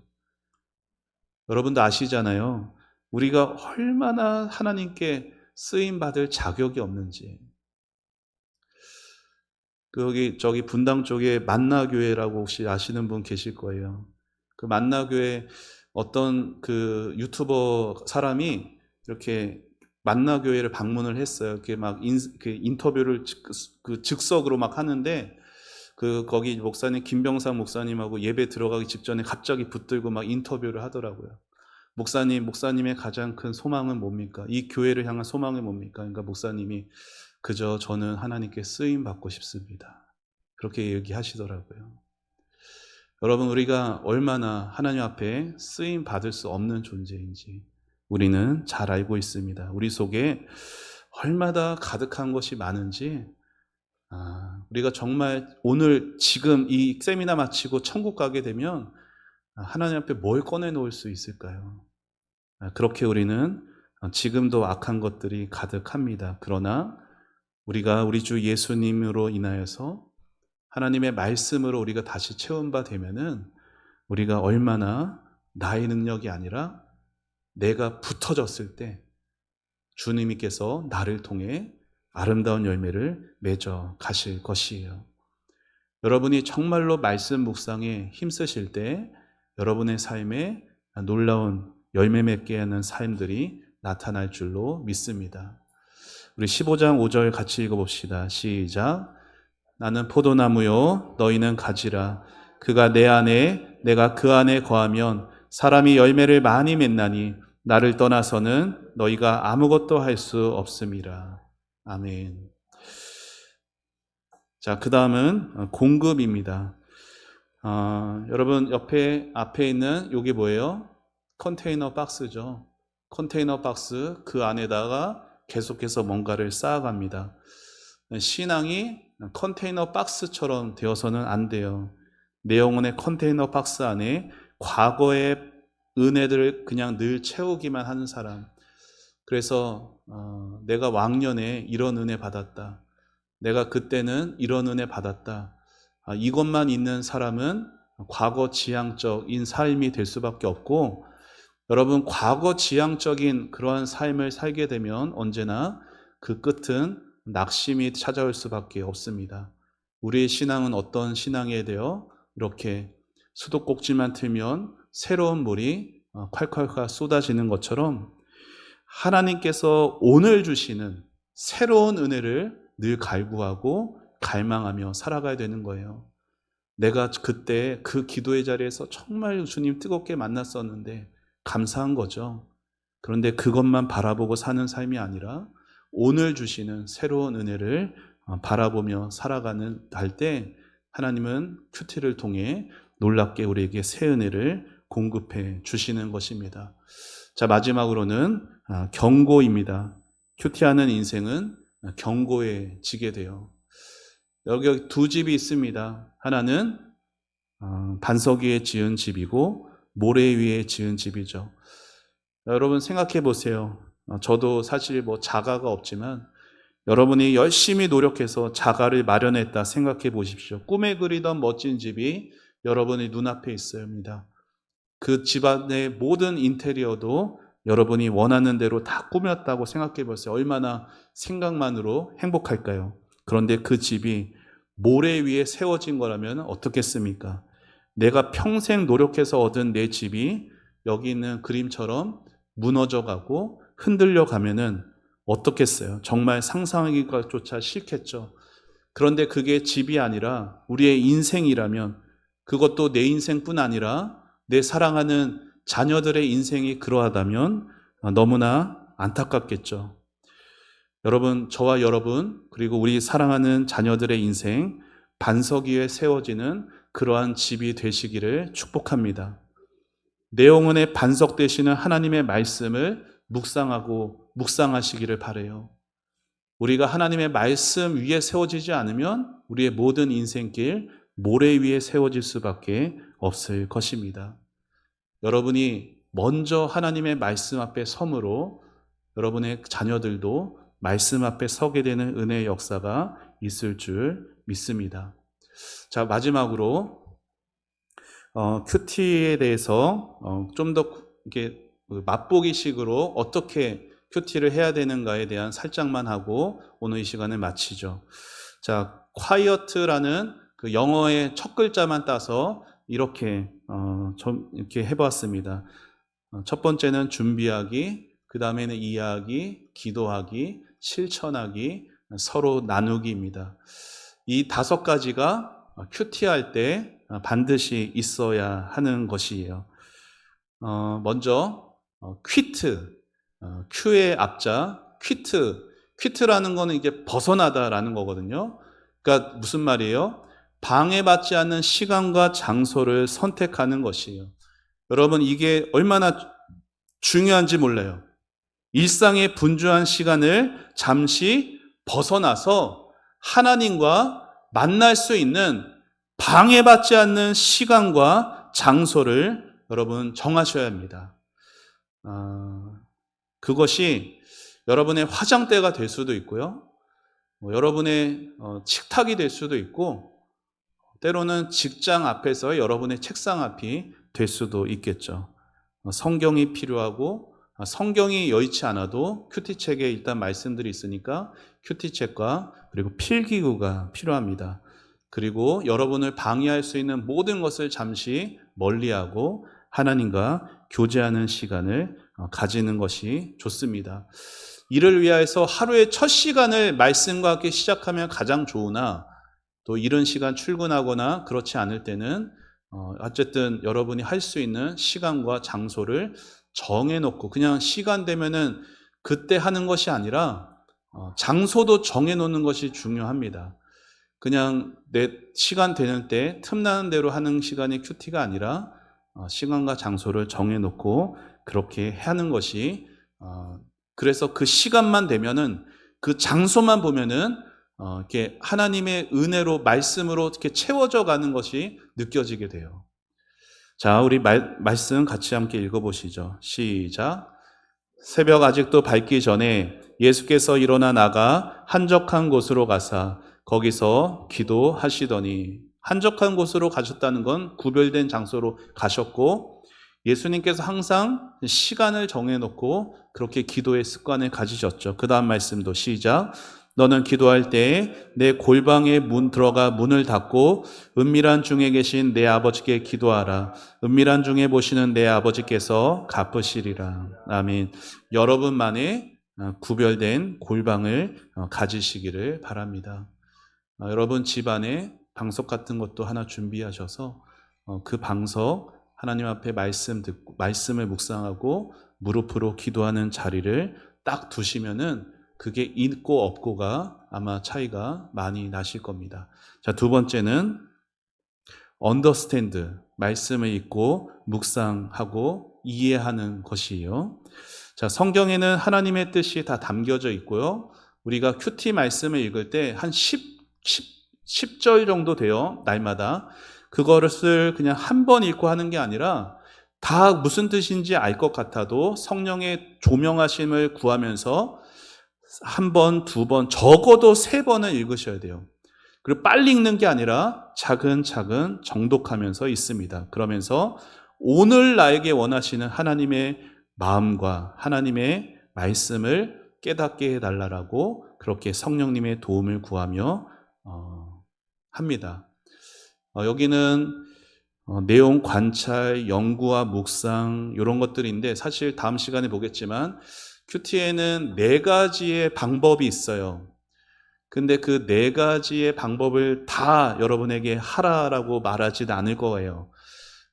여러분도 아시잖아요. 우리가 얼마나 하나님께 쓰임 받을 자격이 없는지. 저기 분당 쪽에 만나교회라고 혹시 아시는 분 계실 거예요. 그 만나교회 어떤 그 유튜버 사람이 이렇게 만나교회를 방문을 했어요. 이렇게 막 인터뷰를 즉석으로 막 하는데, 거기 목사님, 김병삼 목사님하고 예배 들어가기 직전에 갑자기 붙들고 막 인터뷰를 하더라고요. 목사님의 가장 큰 소망은 뭡니까? 이 교회를 향한 소망은 뭡니까? 그러니까 목사님이 그저 저는 하나님께 쓰임 받고 싶습니다. 그렇게 얘기하시더라고요. 여러분, 우리가 얼마나 하나님 앞에 쓰임 받을 수 없는 존재인지 우리는 잘 알고 있습니다. 우리 속에 얼마나 가득한 것이 많은지, 우리가 정말 오늘 지금 이 세미나 마치고 천국 가게 되면 하나님 앞에 뭘 꺼내놓을 수 있을까요? 그렇게 우리는 지금도 악한 것들이 가득합니다. 그러나 우리가 우리 주 예수님으로 인하여서 하나님의 말씀으로 우리가 다시 채운 바 되면은 우리가 얼마나 나의 능력이 아니라 내가 붙어졌을 때 주님께서 나를 통해 아름다운 열매를 맺어 가실 것이에요. 여러분이 정말로 말씀 묵상에 힘쓰실 때 여러분의 삶에 놀라운 열매 맺게 하는 삶들이 나타날 줄로 믿습니다. 우리 15장 5절 같이 읽어봅시다. 시작. 나는 포도나무요 너희는 가지라. 그가 내 안에 내가 그 안에 거하면 사람이 열매를 많이 맺나니 나를 떠나서는 너희가 아무것도 할 수 없음이라. 아멘. 자, 그 다음은 공급입니다. 여러분 앞에 있는 이게 뭐예요? 컨테이너 박스죠. 컨테이너 박스, 그 안에다가 계속해서 뭔가를 쌓아갑니다. 신앙이 컨테이너 박스처럼 되어서는 안 돼요. 내 영혼의 컨테이너 박스 안에 과거의 은혜들을 그냥 늘 채우기만 하는 사람. 그래서 내가 왕년에 이런 은혜 받았다. 내가 그때는 이런 은혜 받았다. 이것만 있는 사람은 과거 지향적인 삶이 될 수밖에 없고, 여러분 과거 지향적인 그러한 삶을 살게 되면 언제나 그 끝은 낙심이 찾아올 수밖에 없습니다. 우리의 신앙은 어떤 신앙이어야 돼요? 이렇게 수도꼭지만 틀면 새로운 물이 콸콸콸 쏟아지는 것처럼 하나님께서 오늘 주시는 새로운 은혜를 늘 갈구하고 갈망하며 살아가야 되는 거예요. 내가 그때 그 기도의 자리에서 정말 주님 뜨겁게 만났었는데 감사한 거죠. 그런데 그것만 바라보고 사는 삶이 아니라 오늘 주시는 새로운 은혜를 바라보며 살아가는 할 때 하나님은 큐티를 통해 놀랍게 우리에게 새 은혜를 공급해 주시는 것입니다. 자, 마지막으로는 경고입니다. 큐티하는 인생은 경고해지게 돼요. 여기 두 집이 있습니다. 하나는 반석 위에 지은 집이고 모래 위에 지은 집이죠. 여러분 생각해 보세요. 저도 사실 자가가 없지만 여러분이 열심히 노력해서 자가를 마련했다 생각해 보십시오. 꿈에 그리던 멋진 집이 여러분의 눈앞에 있습니다. 그 집안의 모든 인테리어도 여러분이 원하는 대로 다 꾸몄다고 생각해 보세요. 얼마나 생각만으로 행복할까요? 그런데 그 집이 모래 위에 세워진 거라면 어떻겠습니까? 내가 평생 노력해서 얻은 내 집이 여기 있는 그림처럼 무너져 가고 흔들려 가면은 어떻겠어요? 정말 상상하기조차 싫겠죠. 그런데 그게 집이 아니라 우리의 인생이라면, 그것도 내 인생뿐 아니라 내 사랑하는 자녀들의 인생이 그러하다면 너무나 안타깝겠죠. 여러분, 저와 여러분, 그리고 우리 사랑하는 자녀들의 인생, 반석 위에 세워지는 그러한 집이 되시기를 축복합니다. 내 영혼의 반석 되시는 하나님의 말씀을 묵상하고 묵상하시기를 바라요. 우리가 하나님의 말씀 위에 세워지지 않으면 우리의 모든 인생길 모래 위에 세워질 수밖에 없을 것입니다. 여러분이 먼저 하나님의 말씀 앞에 섬으로 여러분의 자녀들도 말씀 앞에 서게 되는 은혜의 역사가 있을 줄 믿습니다. 자, 마지막으로 큐티에 대해서 좀 더 이렇게 맛보기식으로 어떻게 큐티를 해야 되는가에 대한 살짝만 하고 오늘 이 시간을 마치죠. 자, quiet라는 그 영어의 첫 글자만 따서 이렇게 이렇게 해봤습니다. 첫 번째는 준비하기, 그 다음에는 이해하기, 기도하기, 실천하기, 서로 나누기입니다. 이 5가지가 큐티할 때 반드시 있어야 하는 것이에요. 먼저 퀴트, 큐의 앞자 퀴트라는 거는 이게 벗어나다라는 거거든요. 그러니까 무슨 말이에요? 방해받지 않는 시간과 장소를 선택하는 것이에요. 여러분, 이게 얼마나 중요한지 몰라요. 일상의 분주한 시간을 잠시 벗어나서 하나님과 만날 수 있는 방해받지 않는 시간과 장소를 여러분 정하셔야 합니다. 그것이 여러분의 화장대가 될 수도 있고요. 여러분의 식탁이 될 수도 있고, 때로는 직장 앞에서 여러분의 책상 앞이 될 수도 있겠죠. 성경이 필요하고, 성경이 여의치 않아도 큐티책에 일단 말씀들이 있으니까 큐티책과 그리고 필기구가 필요합니다. 그리고 여러분을 방해할 수 있는 모든 것을 잠시 멀리하고 하나님과 교제하는 시간을 가지는 것이 좋습니다. 이를 위하여서 하루의 첫 시간을 말씀과 함께 시작하면 가장 좋으나, 또 이른 시간 출근하거나 그렇지 않을 때는 어쨌든 여러분이 할 수 있는 시간과 장소를 정해놓고, 그냥 시간 되면은 그때 하는 것이 아니라 장소도 정해놓는 것이 중요합니다. 그냥 내 시간 되는 때 틈나는 대로 하는 시간이 큐티가 아니라 시간과 장소를 정해놓고 그렇게 하는 것이, 그래서 그 시간만 되면은, 그 장소만 보면은 이렇게 하나님의 은혜로, 말씀으로 이렇게 채워져 가는 것이 느껴지게 돼요. 자, 우리 말씀 같이 함께 읽어보시죠. 시작. 새벽 아직도 밝기 전에 예수께서 일어나 나가 한적한 곳으로 가사 거기서 기도하시더니, 한적한 곳으로 가셨다는 건 구별된 장소로 가셨고, 예수님께서 항상 시간을 정해놓고 그렇게 기도의 습관을 가지셨죠. 그 다음 말씀도 시작. 너는 기도할 때 내 골방에 들어가 문을 닫고 은밀한 중에 계신 내 아버지께 기도하라. 은밀한 중에 보시는 내 아버지께서 갚으시리라. 아멘. 여러분만의 구별된 골방을 가지시기를 바랍니다. 여러분 집안에 방석 같은 것도 하나 준비하셔서 그 방석, 하나님 앞에 말씀을 묵상하고 무릎으로 기도하는 자리를 딱 두시면은 그게 있고 없고가 아마 차이가 많이 나실 겁니다. 자, 두 번째는 understand, 말씀을 읽고 묵상하고 이해하는 것이에요. 자, 성경에는 하나님의 뜻이 다 담겨져 있고요. 우리가 큐티 말씀을 읽을 때 한 10절 정도 돼요. 날마다. 그것을 그냥 한 번 읽고 하는 게 아니라 다 무슨 뜻인지 알 것 같아도 성령의 조명하심을 구하면서 한 번, 두 번, 적어도 3번은 읽으셔야 돼요. 그리고 빨리 읽는 게 아니라 차근차근 정독하면서 있습니다. 그러면서 오늘 나에게 원하시는 하나님의 마음과 하나님의 말씀을 깨닫게 해달라고 그렇게 성령님의 도움을 구하며 합니다. 여기는 내용 관찰, 연구와 묵상 이런 것들인데, 사실 다음 시간에 보겠지만 큐티에는 4가지의 방법이 있어요. 근데 그 4가지의 방법을 다 여러분에게 하라라고 말하지는 않을 거예요.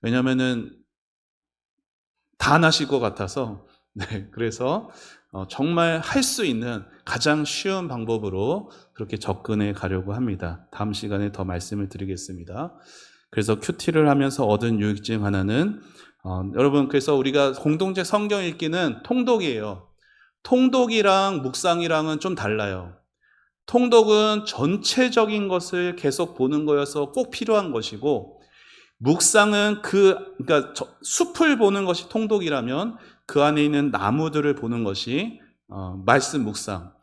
왜냐면은 다 안 하실 것 같아서. 네, 그래서 정말 할 수 있는 가장 쉬운 방법으로 그렇게 접근해 가려고 합니다. 다음 시간에 더 말씀을 드리겠습니다. 그래서 큐티를 하면서 얻은 유익 중 하나는 여러분, 그래서 우리가 공동체 성경 읽기는 통독이에요. 통독이랑 묵상이랑은 좀 달라요. 통독은 전체적인 것을 계속 보는 거여서 꼭 필요한 것이고, 묵상은 그러니까 숲을 보는 것이 통독이라면 그 안에 있는 나무들을 보는 것이 말씀 묵상.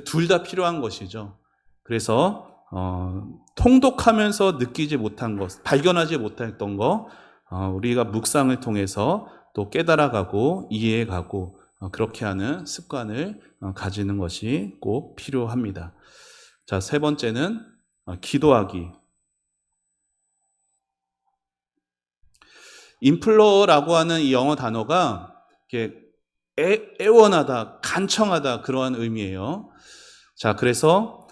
둘 다 필요한 것이죠. 그래서 통독하면서 느끼지 못한 것, 발견하지 못했던 것, 우리가 묵상을 통해서 또 깨달아가고 이해해가고 그렇게 하는 습관을 가지는 것이 꼭 필요합니다. 자, 세 번째는 기도하기. 임플로라고 하는 이 영어 단어가 이렇게 애원하다, 간청하다 그러한 의미예요. 자, 그래서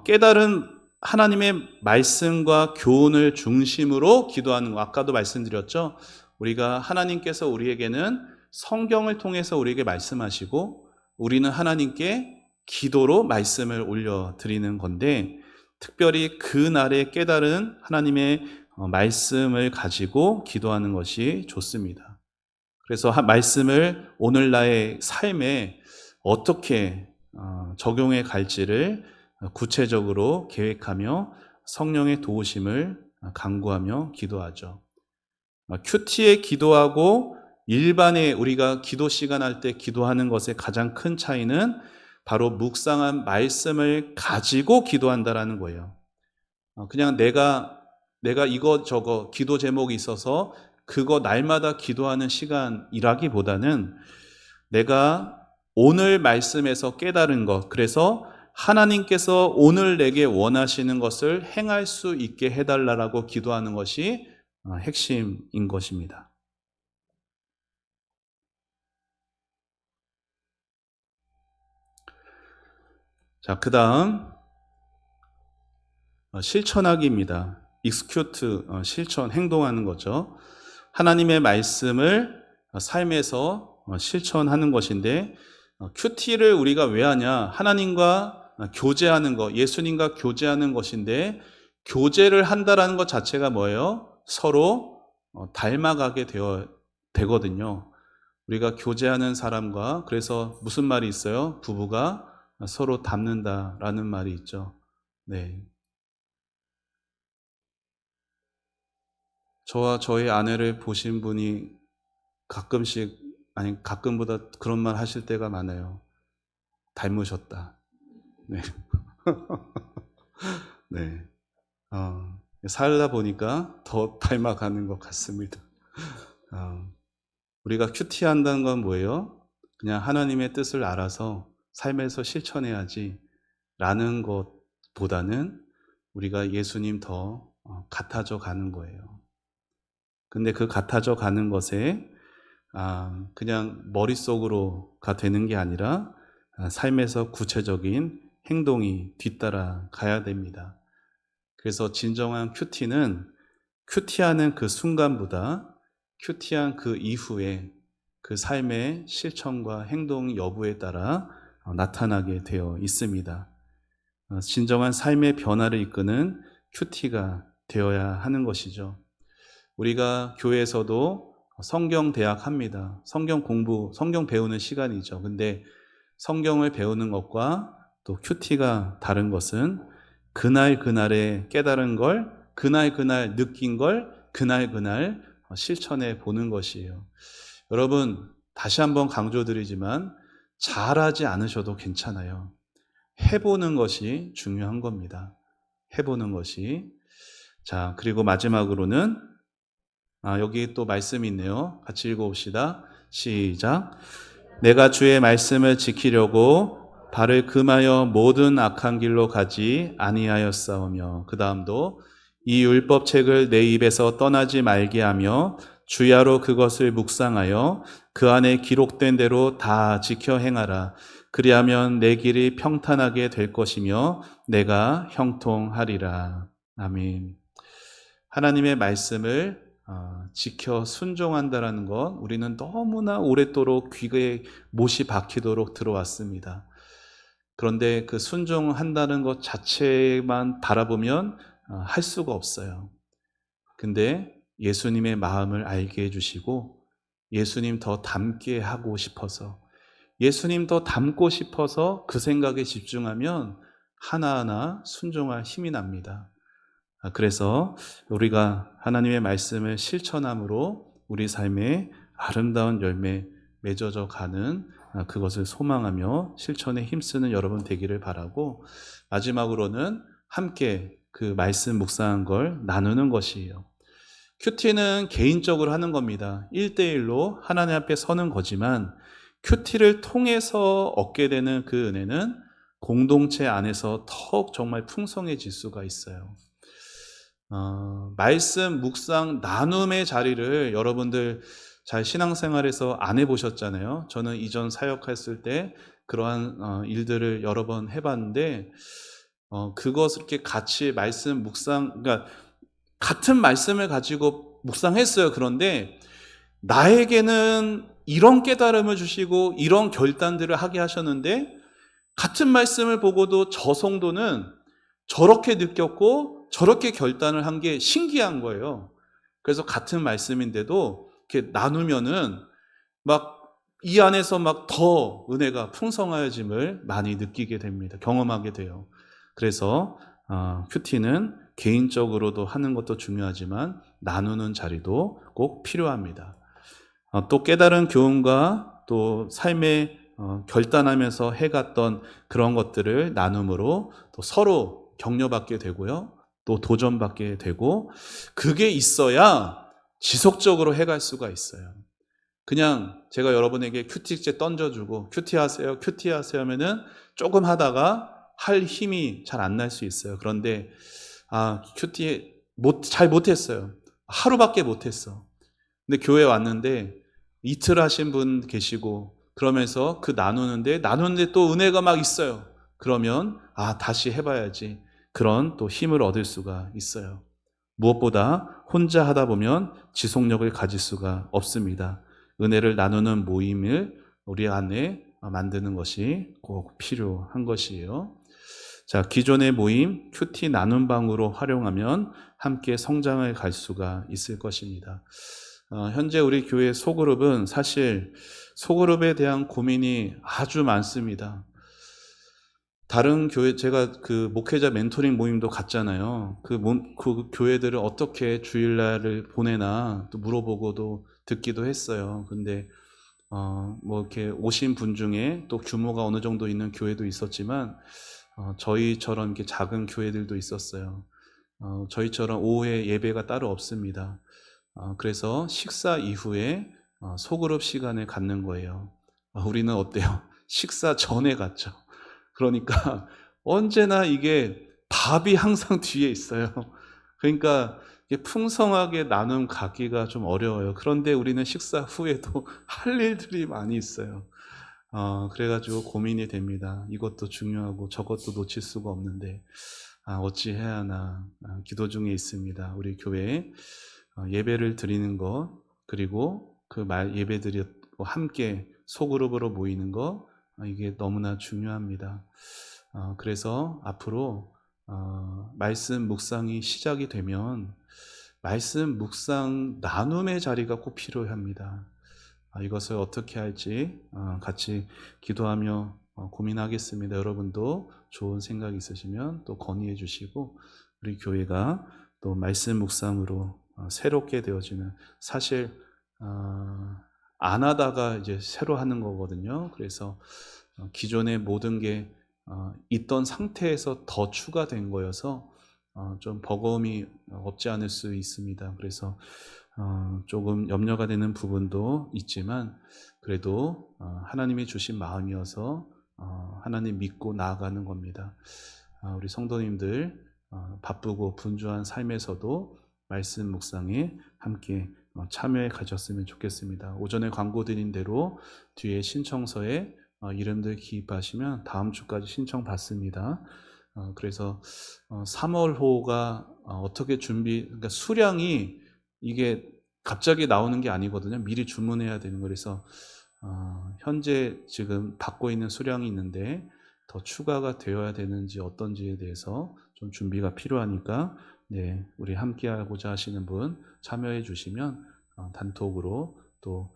깨달은 하나님의 말씀과 교훈을 중심으로 기도하는 거. 아까도 말씀드렸죠. 우리가 하나님께서 우리에게는 성경을 통해서 우리에게 말씀하시고 우리는 하나님께 기도로 말씀을 올려드리는 건데, 특별히 그날에 깨달은 하나님의 말씀을 가지고 기도하는 것이 좋습니다. 그래서 말씀을 오늘 나의 삶에 어떻게 적용해 갈지를 구체적으로 계획하며 성령의 도우심을 간구하며 기도하죠. 큐티에 기도하고 일반에 우리가 기도 시간 할 때 기도하는 것의 가장 큰 차이는 바로 묵상한 말씀을 가지고 기도한다라는 거예요. 그냥 내가 이거 기도 제목이 있어서 그거 날마다 기도하는 시간이라기보다는 내가 오늘 말씀에서 깨달은 것, 그래서 하나님께서 오늘 내게 원하시는 것을 행할 수 있게 해달라고 기도하는 것이 핵심인 것입니다. 자, 그 다음 실천하기입니다. execute, 실천, 행동하는 거죠. 하나님의 말씀을 삶에서 실천하는 것인데, 큐티를 우리가 왜 하냐? 하나님과 교제하는 것, 예수님과 교제하는 것인데, 교제를 한다라는 것 자체가 뭐예요? 서로 닮아가게 되거든요. 우리가 교제하는 사람과, 그래서 무슨 말이 있어요? 부부가 서로 닮는다라는 말이 있죠. 네. 저와 저희 아내를 보신 분이 가끔씩, 아니 가끔보다 그런 말 하실 때가 많아요. 닮으셨다. 네. 네. 살다 보니까 더 닮아가는 것 같습니다. 우리가 큐티한다는 건 뭐예요? 그냥 하나님의 뜻을 알아서 삶에서 실천해야지 라는 것보다는 우리가 예수님 더 같아져 가는 거예요. 근데 그 같아져 가는 것에 그냥 머릿속으로가 되는 게 아니라 삶에서 구체적인 행동이 뒤따라 가야 됩니다. 그래서 진정한 큐티는 큐티하는 그 순간보다 큐티한 그 이후에 그 삶의 실천과 행동 여부에 따라 나타나게 되어 있습니다. 진정한 삶의 변화를 이끄는 큐티가 되어야 하는 것이죠. 우리가 교회에서도 성경 대학 합니다. 성경 공부, 성경 배우는 시간이죠. 근데 성경을 배우는 것과 또 큐티가 다른 것은 그날에 깨달은 걸, 그날 느낀 걸, 그날 실천해 보는 것이에요. 여러분, 다시 한번 강조드리지만 잘하지 않으셔도 괜찮아요. 해보는 것이 중요한 겁니다. 해보는 것이. 자, 그리고 마지막으로는 여기 또 말씀이 있네요. 같이 읽어봅시다. 시작. 내가 주의 말씀을 지키려고 발을 금하여 모든 악한 길로 가지 아니하였사오며, 그 다음도 이 율법책을 내 입에서 떠나지 말게 하며 주야로 그것을 묵상하여 그 안에 기록된 대로 다 지켜 행하라. 그리하면 내 길이 평탄하게 될 것이며 내가 형통하리라. 아멘. 하나님의 말씀을 지켜 순종한다라는 것, 우리는 너무나 오랫도록 귀에 못이 박히도록 들어왔습니다. 그런데 그 순종한다는 것 자체만 바라보면 할 수가 없어요. 근데 예수님의 마음을 알게 해주시고 예수님 더 닮게 하고 싶어서 예수님 더 닮고 싶어서 그 생각에 집중하면 하나하나 순종할 힘이 납니다. 그래서 우리가 하나님의 말씀을 실천함으로 우리 삶에 아름다운 열매 맺어져 가는 그것을 소망하며 실천에 힘쓰는 여러분 되기를 바라고, 마지막으로는 함께 그 말씀 묵상한 걸 나누는 것이에요. 큐티는 개인적으로 하는 겁니다. 1대1로 하나님 앞에 서는 거지만 큐티를 통해서 얻게 되는 그 은혜는 공동체 안에서 더욱 정말 풍성해질 수가 있어요. 말씀, 묵상, 나눔의 자리를 여러분들 잘 신앙생활에서 안 해보셨잖아요. 저는 이전 사역했을 때 그러한 일들을 여러 번 해봤는데, 그것을 이렇게 같이 말씀, 묵상, 그러니까 같은 말씀을 가지고 묵상했어요. 그런데 나에게는 이런 깨달음을 주시고 이런 결단들을 하게 하셨는데, 같은 말씀을 보고도 저 성도는 저렇게 느꼈고 저렇게 결단을 한 게 신기한 거예요. 그래서 같은 말씀인데도 이렇게 나누면은 막 이 안에서 막 더 은혜가 풍성해짐을 많이 느끼게 됩니다. 경험하게 돼요. 그래서 큐티는 개인적으로도 하는 것도 중요하지만 나누는 자리도 꼭 필요합니다. 또 깨달은 교훈과 또 삶에 결단하면서 해갔던 그런 것들을 나눔으로 또 서로 격려받게 되고요. 또 도전받게 되고, 그게 있어야 지속적으로 해갈 수가 있어요. 그냥 제가 여러분에게 큐티제 던져주고 큐티하세요, 큐티하세요 하면은 조금 하다가 할 힘이 잘 안 날 수 있어요. 그런데 큐티 잘 못했어요. 하루밖에 못했어. 근데 교회 왔는데 이틀 하신 분 계시고, 그러면서 그 나누는데 또 은혜가 막 있어요. 그러면 다시 해봐야지, 그런 또 힘을 얻을 수가 있어요. 무엇보다 혼자 하다 보면 지속력을 가질 수가 없습니다. 은혜를 나누는 모임을 우리 안에 만드는 것이 꼭 필요한 것이에요. 자, 기존의 모임 큐티 나눔 방으로 활용하면 함께 성장을 갈 수가 있을 것입니다. 현재 우리 교회 소그룹은 사실 소그룹에 대한 고민이 아주 많습니다. 다른 교회, 제가 그 목회자 멘토링 모임도 갔잖아요. 그 교회들을 어떻게 주일날을 보내나 또 물어보고도 듣기도 했어요. 근데 뭐 이렇게 오신 분 중에 또 규모가 어느 정도 있는 교회도 있었지만, 저희처럼 이렇게 작은 교회들도 있었어요. 저희처럼 오후에 예배가 따로 없습니다. 그래서 식사 이후에 소그룹 시간을 갖는 거예요. 우리는 어때요? 식사 전에 갔죠. 그러니까 언제나 이게 밥이 항상 뒤에 있어요. 그러니까 이게 풍성하게 나눔 갖기가 좀 어려워요. 그런데 우리는 식사 후에도 할 일들이 많이 있어요. 그래가지고 고민이 됩니다. 이것도 중요하고 저것도 놓칠 수가 없는데 어찌 해야 하나 기도 중에 있습니다. 우리 교회에 예배를 드리는 것, 그리고 그 예배 드리고 함께 소그룹으로 모이는 것, 이게 너무나 중요합니다. 그래서 앞으로 말씀 묵상이 시작이 되면 말씀 묵상 나눔의 자리가 꼭 필요합니다. 이것을 어떻게 할지 같이 기도하며 고민하겠습니다. 여러분도 좋은 생각 있으시면 또 건의해 주시고, 우리 교회가 또 말씀 묵상으로 새롭게 되어지는, 사실 안 하다가 이제 새로 하는 거거든요. 그래서 기존의 모든 게 있던 상태에서 더 추가된 거여서 좀 버거움이 없지 않을 수 있습니다. 그래서 조금 염려가 되는 부분도 있지만, 그래도 하나님이 주신 마음이어서 하나님 믿고 나아가는 겁니다. 우리 성도님들 바쁘고 분주한 삶에서도 말씀 묵상에 함께 참여해 가졌으면 좋겠습니다. 오전에 광고 드린 대로 뒤에 신청서에 이름들 기입하시면 다음 주까지 신청 받습니다. 그래서 3월호가 어떻게 그러니까 수량이 이게 갑자기 나오는 게 아니거든요. 미리 주문해야 되는 거. 그래서 현재 지금 받고 있는 수량이 있는데 더 추가가 되어야 되는지 어떤지에 대해서 좀 준비가 필요하니까, 네, 우리 함께 하고자 하시는 분 참여해 주시면 단톡으로 또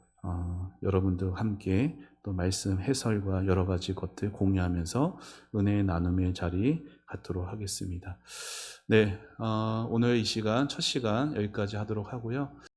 여러분들과 함께 또 말씀 해설과 여러 가지 것들 공유하면서 은혜의 나눔의 자리 갖도록 하겠습니다. 네, 오늘 이 시간, 첫 시간 여기까지 하도록 하고요.